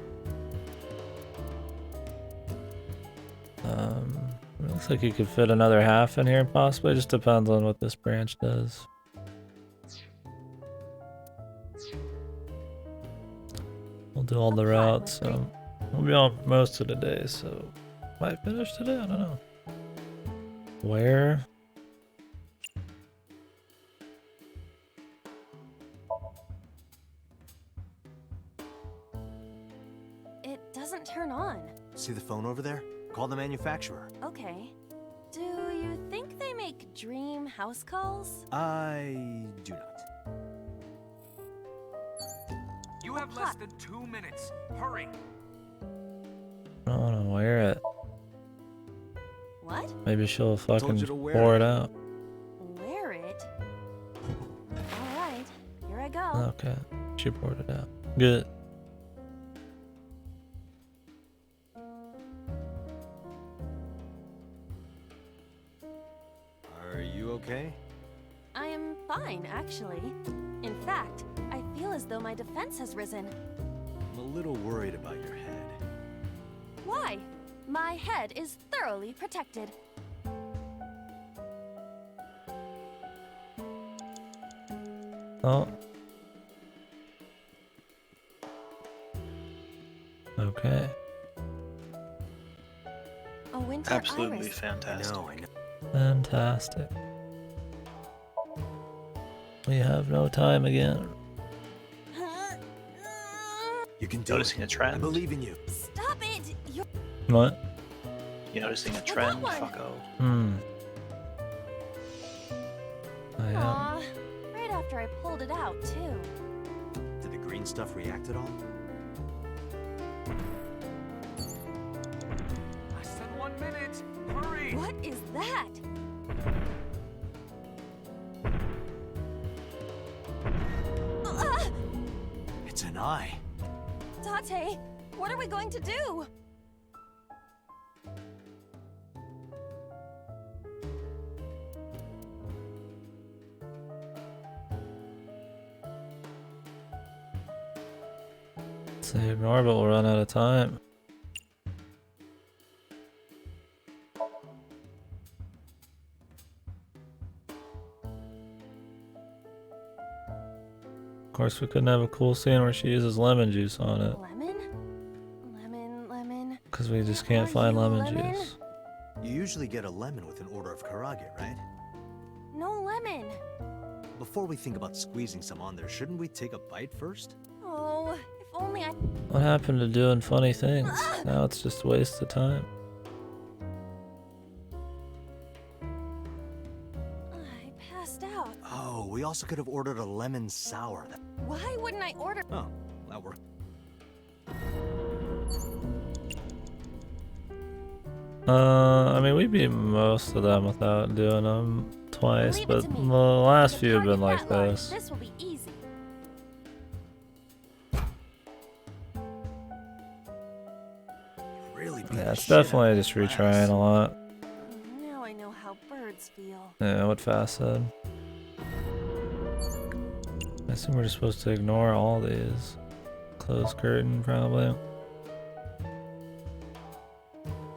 It looks like you could fit another half in here, possibly. Just depends on what this branch does. We'll do all the routes, so we'll be on most of the day, so might finish today, I don't know. Where? It doesn't turn on. See the phone over there? Call the manufacturer. Okay. Do you think they make dream house calls? I do not. You have less than 2 minutes. Hurry. I don't want to wear it. What? Maybe she'll fucking you to wear pour it. it out. Wear it? Alright, here I go. Okay, she poured it out. Good. Are you okay? I am fine, actually. In fact, I feel as though my defense has risen. I'm a little worried about your head. Why? My head is thoroughly protected. Oh. Okay. A winter Absolutely iris. fantastic. I know. Fantastic. We have no time again. You can do Noticing it. a trend? I believe in you. Stop it! You're What? You noticing a trend, fucko? I am. Aw, right after I pulled it out, too. Did the green stuff react at all? I said 1 minute. Hurry. What is that? It's an eye. Date, what are we going to do? Say ignore, but we'll run out of time. Of course, we couldn't have a cool scene where she uses lemon juice on it. Lemon? Lemon. Because we just can't find lemon juice. You usually get a lemon with an order of karage, right? No lemon. Before we think about squeezing some on there, shouldn't we take a bite first? Oh, if only I... What happened to doing funny things? Now it's just a waste of time. I passed out. Oh, we also could have ordered a lemon sour. Why wouldn't I order... Oh, that worked. I mean, we beat most of them without doing them twice, but the last few have been like this. This will be easy. Really? Yeah, it's definitely just retrying a lot. Now I know how birds feel. Yeah, what Fast said. I assume we're just supposed to ignore all these. closed curtain, probably.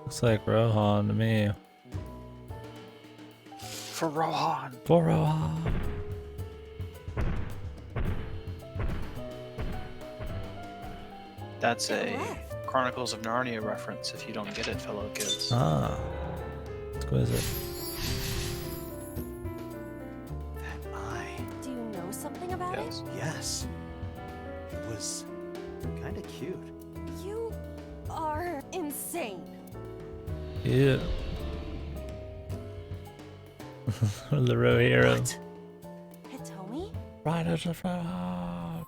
Looks like Rohan to me. For Rohan. For Rohan. That's a Chronicles of Narnia reference if you don't get it, fellow kids. Ah. Exquisite. That eye. Do you know something about it? Yes. It was kind of cute. You are insane. Yeah. The row hero. Hitomi? Right as a frog.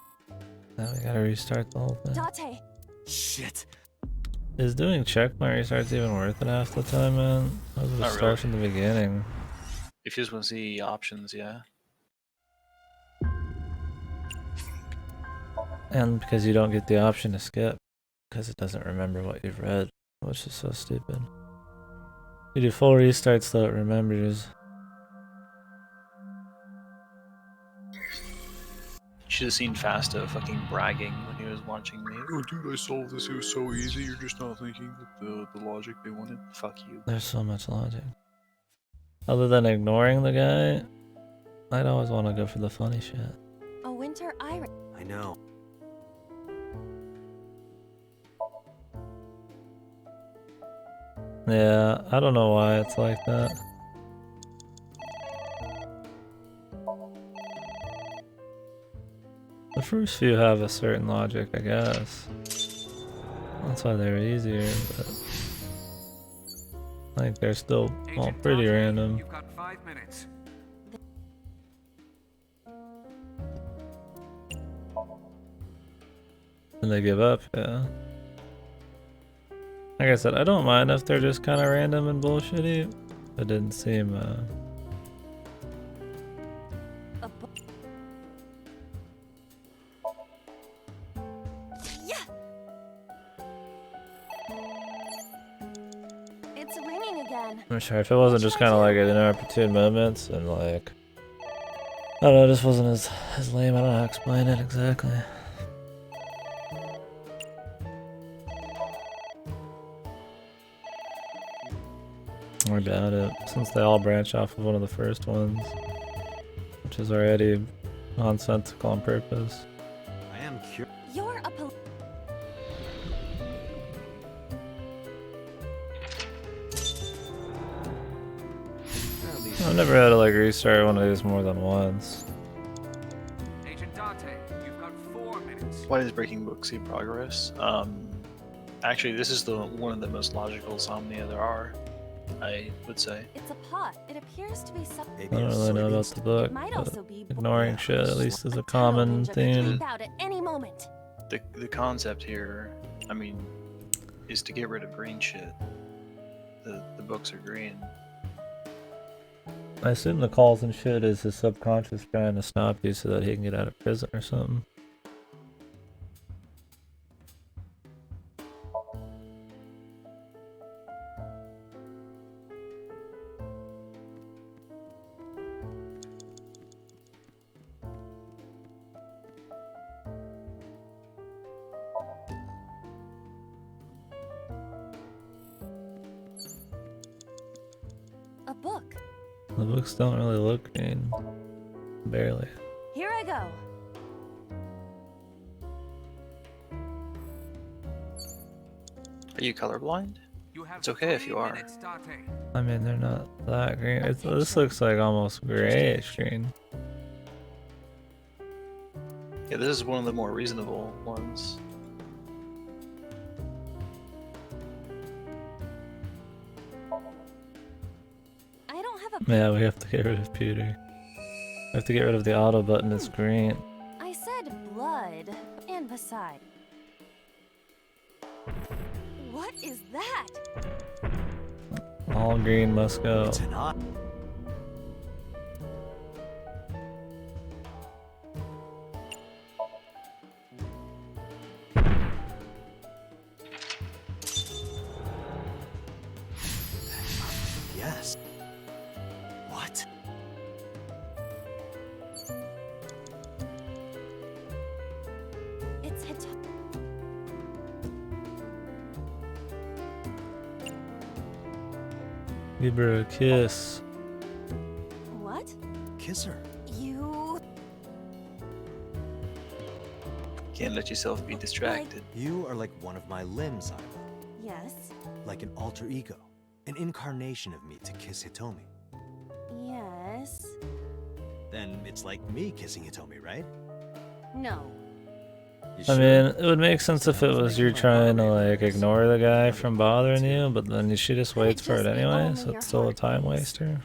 Now we gotta restart the whole thing. Date. Shit. Is doing checkpoint restarts even worth it half the time, man? I was gonna start from the beginning. If you just want to see options, yeah. And because you don't get the option to skip, because it doesn't remember what you've read, which is so stupid. You do full restarts though it remembers. You should have seen Fasta fucking bragging when he was watching me. Oh dude, I solved this, it was so easy, you're just not thinking the logic they wanted. Fuck you. There's so much logic. Other than ignoring the guy, I'd always want to go for the funny shit. A winter iris. I know. Yeah, I don't know why it's like that. The first few have a certain logic, I guess. That's why they're easier, but I think they're still all pretty random. You've got 5 minutes. And they give up, yeah. Like I said, I don't mind if they're just kind of random and bullshitty. It didn't seem, Yeah. It's ringing again. I'm sure if it wasn't just kind of like at inopportune moments and like, I don't know, it just wasn't as lame. I don't know how to explain it exactly. I doubt it, since they all branch off of one of the first ones, which is already nonsensical on purpose. I am curious. You're a I've never had to like restart one of these more than once. Agent Date, you've got 4 minutes. Why does Breaking Book see progress? Actually, this is one of the most logical Somnia there are, I would say. It's a pot. It appears to be some. I don't really know about the book, might but also be ignoring shit at least is a common theme. Out at any moment. The concept here, I mean, is to get rid of green shit. The books are green. I assume the calls and shit is his subconscious trying to stop you so that he can get out of prison or something. A book. The books don't really look green. Barely. Here I go. Are you colorblind? It's okay if you are. I mean, they're not that green. This looks like almost grayish green. Yeah, this is one of the more reasonable ones. I don't have a. Yeah, we have to get rid of Peter. We have to get rid of the auto button. It's green. I said blood, and beside. What is that? All green must go. It's an eye. Yes. What? It's Hitomi. Give her a kiss. What? Kiss her. You... Can't let yourself be distracted. You are like one of my limbs, Iva. Yes? Like an alter ego. An incarnation of me to kiss Hitomi. Yes? Then it's like me kissing Hitomi, right? No. I mean, it would make sense if it was you're trying to like ignore the guy from bothering you, but then she just waits for it anyway, so it's still a time waster.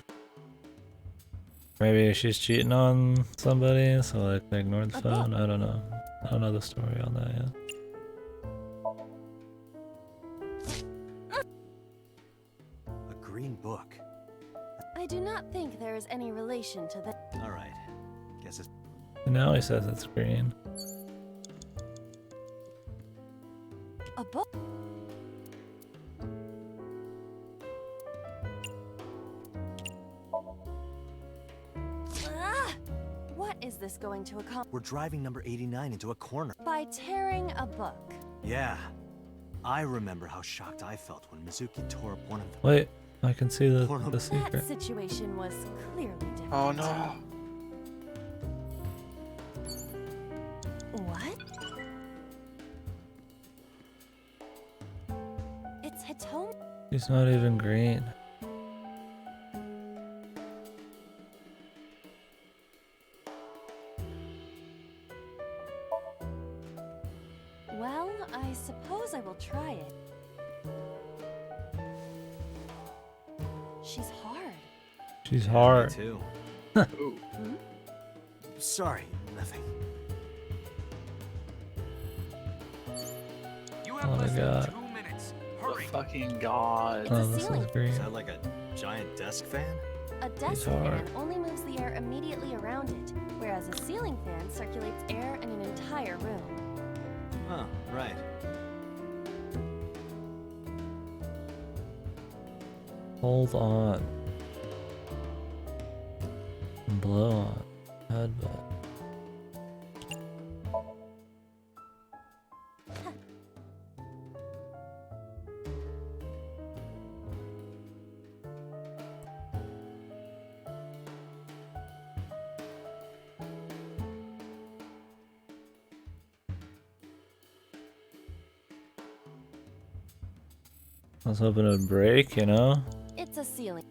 Maybe she's cheating on somebody, so like they ignore the phone. I don't know. I don't know the story on that yet. A green book. I do not think there is any relation to that. All right. Guess it's... Now he says it's green. A book? Ah! What is this going to accomplish? We're driving number 89 into a corner. By tearing a book. Yeah. I remember how shocked I felt when Mizuki tore up one of them. Wait, I can see the secret. That situation was clearly different. Oh no. What? It's Hitomi. She's not even green. Well, I suppose I will try it. She's hard. She's hard. Me too. Hmm? Sorry, nothing. You Oh have my less than god. 2 minutes. Oh, Hurry. fucking god. It's a this ceiling. is green. Is that like a giant desk fan? A desk hard. fan only moves the air immediately around it, whereas a ceiling fan circulates air in an entire room. Huh, right. Hold on. Blow on. Headbutt. I was hoping it would break, you know? It's a ceiling.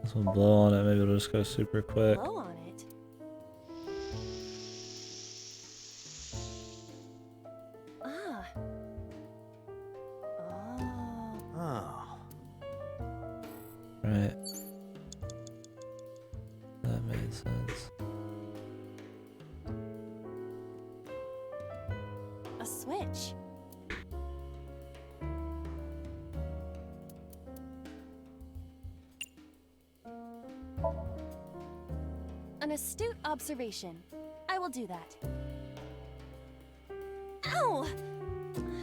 This will blow on it, maybe it'll just go super quick. Blow on it. Ah. Oh. Oh. Right. That made sense. A switch. An astute observation. I will do that. Ow!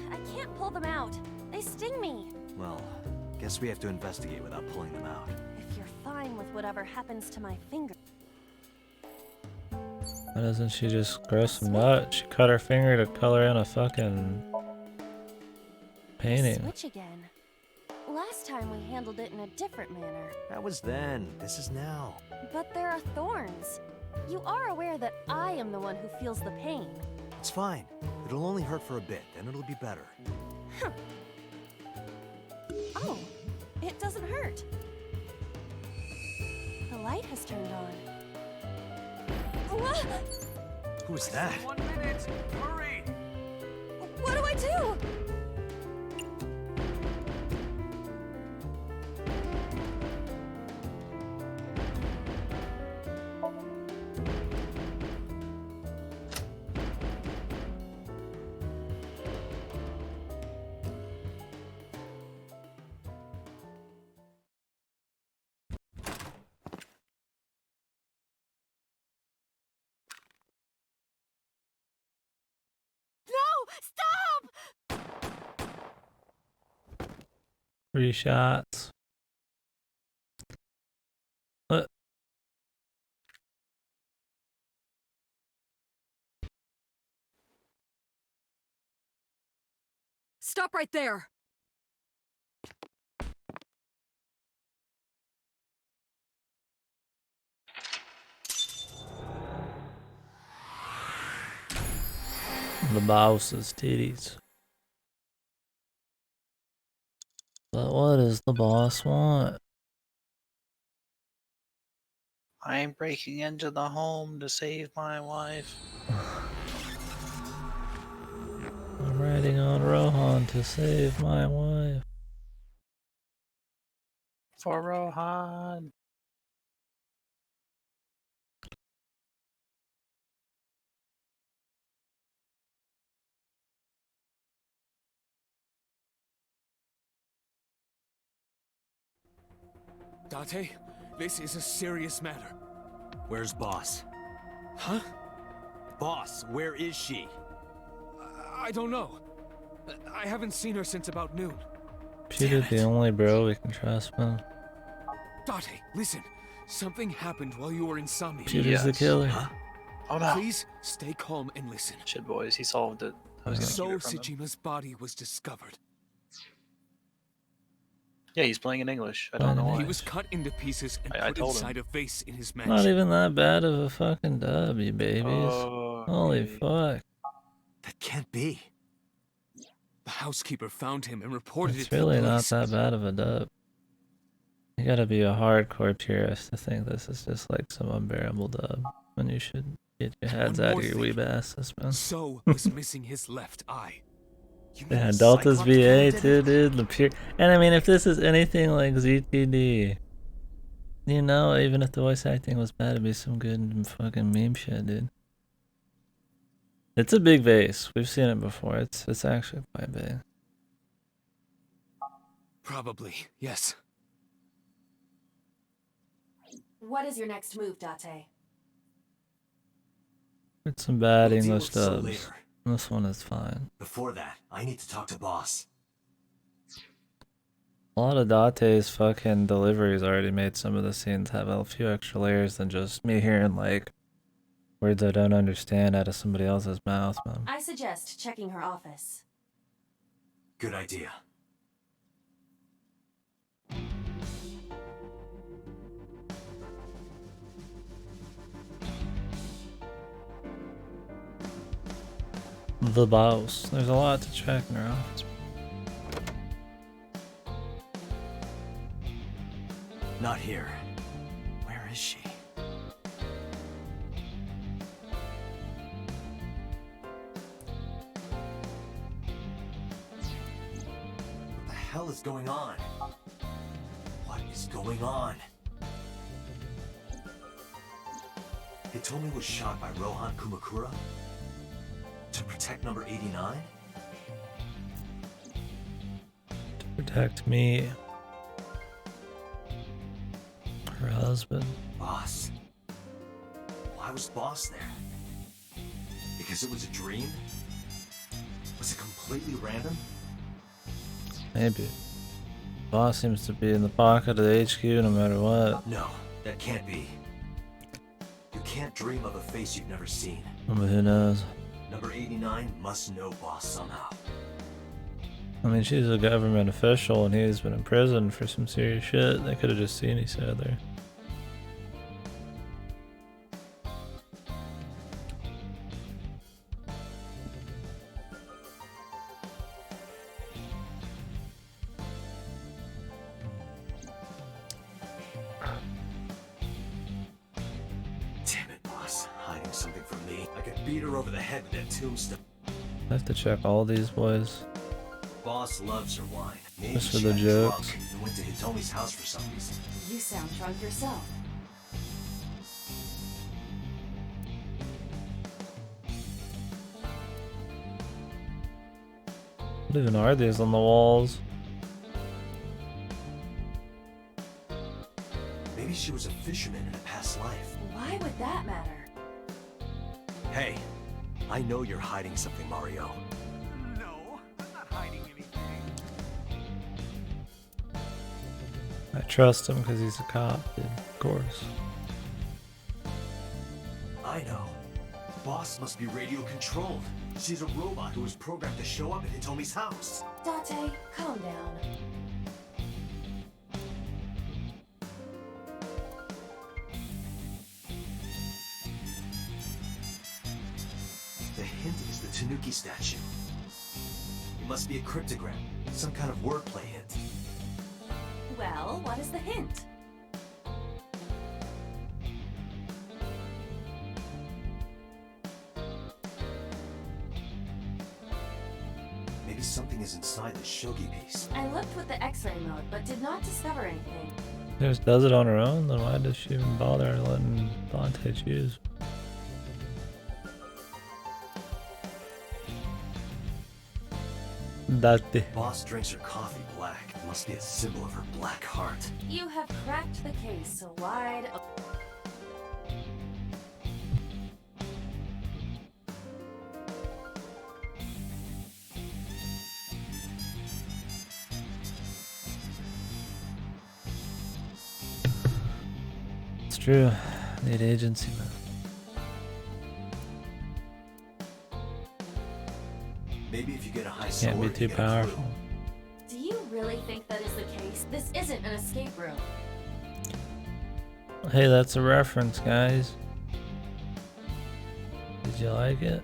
I can't pull them out. They sting me. Well, guess we have to investigate without pulling them out. If you're fine with whatever happens to my finger. Why doesn't she just grow some nut? She cut her finger to color in a fucking painting. Switch again. Last time we handled it in a different manner. That was then. This is now. But there are thorns. You are aware that I am the one who feels the pain. It's fine. It'll only hurt for a bit, then it'll be better. Oh, it doesn't hurt. The light has turned on. What? Who's that? 1 minute. Hurry. What do I do? Stop! 3 shots. What? Stop right there! The boss's titties. But what does the boss want? I'm breaking into the home to save my wife. I'm riding on Rohan to save my wife. For Rohan. Date, this is a serious matter. Where's Boss? Huh? Boss, where is she? I don't know. I haven't seen her since about noon. Peter's the only bro we can trust, man. Date, listen. Something happened while you were in Somnium. Peter's the killer. Huh? Oh no. Please stay calm and listen. Shit, boys, he solved it. I was gonna So keep it from him. Sejima's body was discovered. Yeah, he's playing in English. I don't know why. He was cut into pieces and I put told him. inside a vase in his mansion. Not even that bad of a fucking dub, you babies. Holy fuck. That can't be. The housekeeper found him and reported It's it to the really not police. that bad of a dub. You gotta be a hardcore purist to think this is just like some unbearable dub. When you should get your heads One out more of your thing. weeb asses, man. So was missing his left eye. Yeah, Delta's VA too, dude. The pure, and I mean, if this is anything like ZTD, you know, even if the voice acting was bad, it'd be some good fucking meme shit, dude. It's a big vase. We've seen it before. It's actually quite big. Probably, yes. What is your next move, Date? It's some bad We'll deal English with Soul dubs. later. This one is fine. Before that, I need to talk to Boss. A lot of Date's fucking deliveries already made some of the scenes have a few extra layers than just me hearing like words I don't understand out of somebody else's mouth, man. I suggest checking her office. Good idea. The boss. There's a lot to check in her office. Not here. Where is she? What the hell is going on? What is going on? Hitomi was shot by Rohan Kumakura? To protect number 89? To protect me. Her husband. Boss. Why was Boss there? Because it was a dream? Was it completely random? Maybe. Boss seems to be in the pocket of the HQ no matter what. No, that can't be. You can't dream of a face you've never seen. But who knows? Number 89 must know Boss somehow. I mean, she's a government official and he's been in prison for some serious shit. They could have just seen each other. Damn it, Boss. Hiding something from me. I could beat her over the head with that tombstone. I have to check all these boys. Boss loves her wine. Maybe Just for she the got jokes. drunk and went to Hitomi's house for some reason. You sound drunk yourself. What even are these on the walls? Maybe she was a fisherman in a past life. Why would that matter? Hey, I know you're hiding something, Mario. No, I'm not hiding anything. I trust him because he's a cop, dude. Of course. I know. Boss must be radio controlled. She's a robot who was programmed to show up at Hitomi's house. Date, calm down. The hint is the Tanuki statue. It must be a cryptogram, some kind of wordplay hint. Well, what is the hint? Maybe something is inside the shogi piece. I looked with the X-ray mode, but did not discover anything. She just does it on her own, then why does she even bother letting Dante choose? Dante. Boss drinks her coffee black. It must be a symbol of her black heart. You have cracked the case wide open. It's true. Need agency, man. Maybe if you get a high Can't be sword, too you get a clue. powerful. Do you really think that is the case? This isn't an escape room. Hey, that's a reference, guys. Did you like it?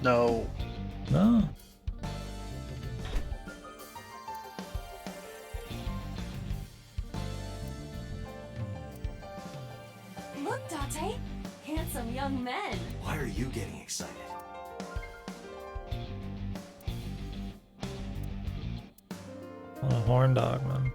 No. No. Look, Date! Handsome young men! Why are you getting excited? What a horn dog, man.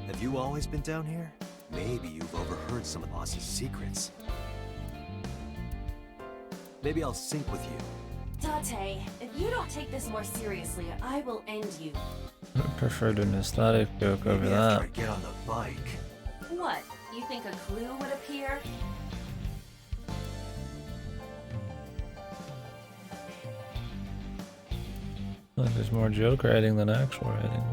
Have you always been down here? Maybe you've overheard some of the boss's secrets. Maybe I'll sync with you. Date, if you don't take this more seriously, I will end you. I preferred an aesthetic joke over Maybe after that. I get on the bike. What? You think a clue would appear? I think there's more joke writing than actual writing.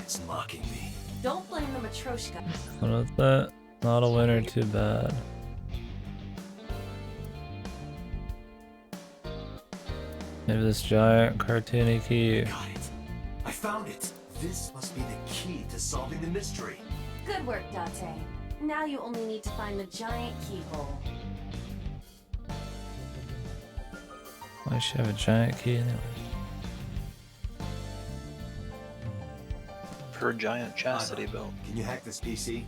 It's mocking me. Don't blame the Matryoshka. What about that? Not a winner, too bad. Maybe this giant cartoony key. Got it. I found it. This must be the key to solving the mystery. Good work, Date. Now you only need to find the giant keyhole. Why does she have a giant key anyway? Her giant chastity belt. Can you hack this PC?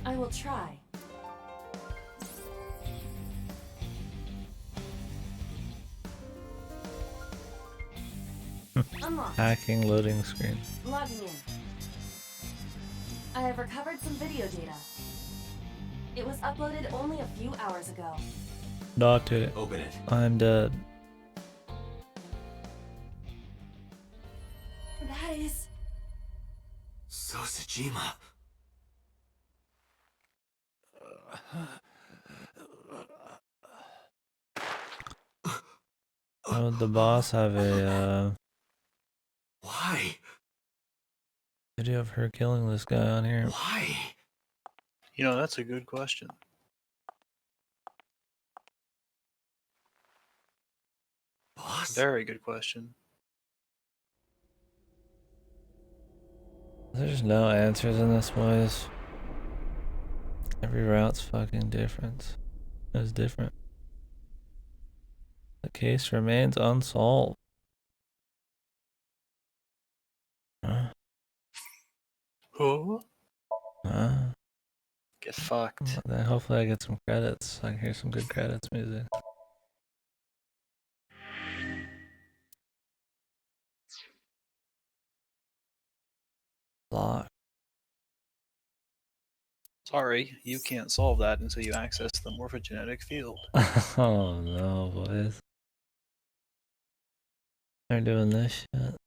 I will try. Unlocked. Hacking loading screen. Logging in. I have recovered some video data. It was uploaded only a few hours ago. Doctor. Open it. I'm dead. That is... Sosajima. Why would the boss have a Why? video of her killing this guy on here? Why? You know, that's a good question. Boss? Very good question. There's no answers in this, boys. Every route's fucking different. It's different. The case remains unsolved. Huh? Who? Huh? Get fucked. Then hopefully I get some credits. I can hear some good credits music. Lock. Sorry, you can't solve that until you access the morphogenetic field. Oh no, boys. They're doing this shit.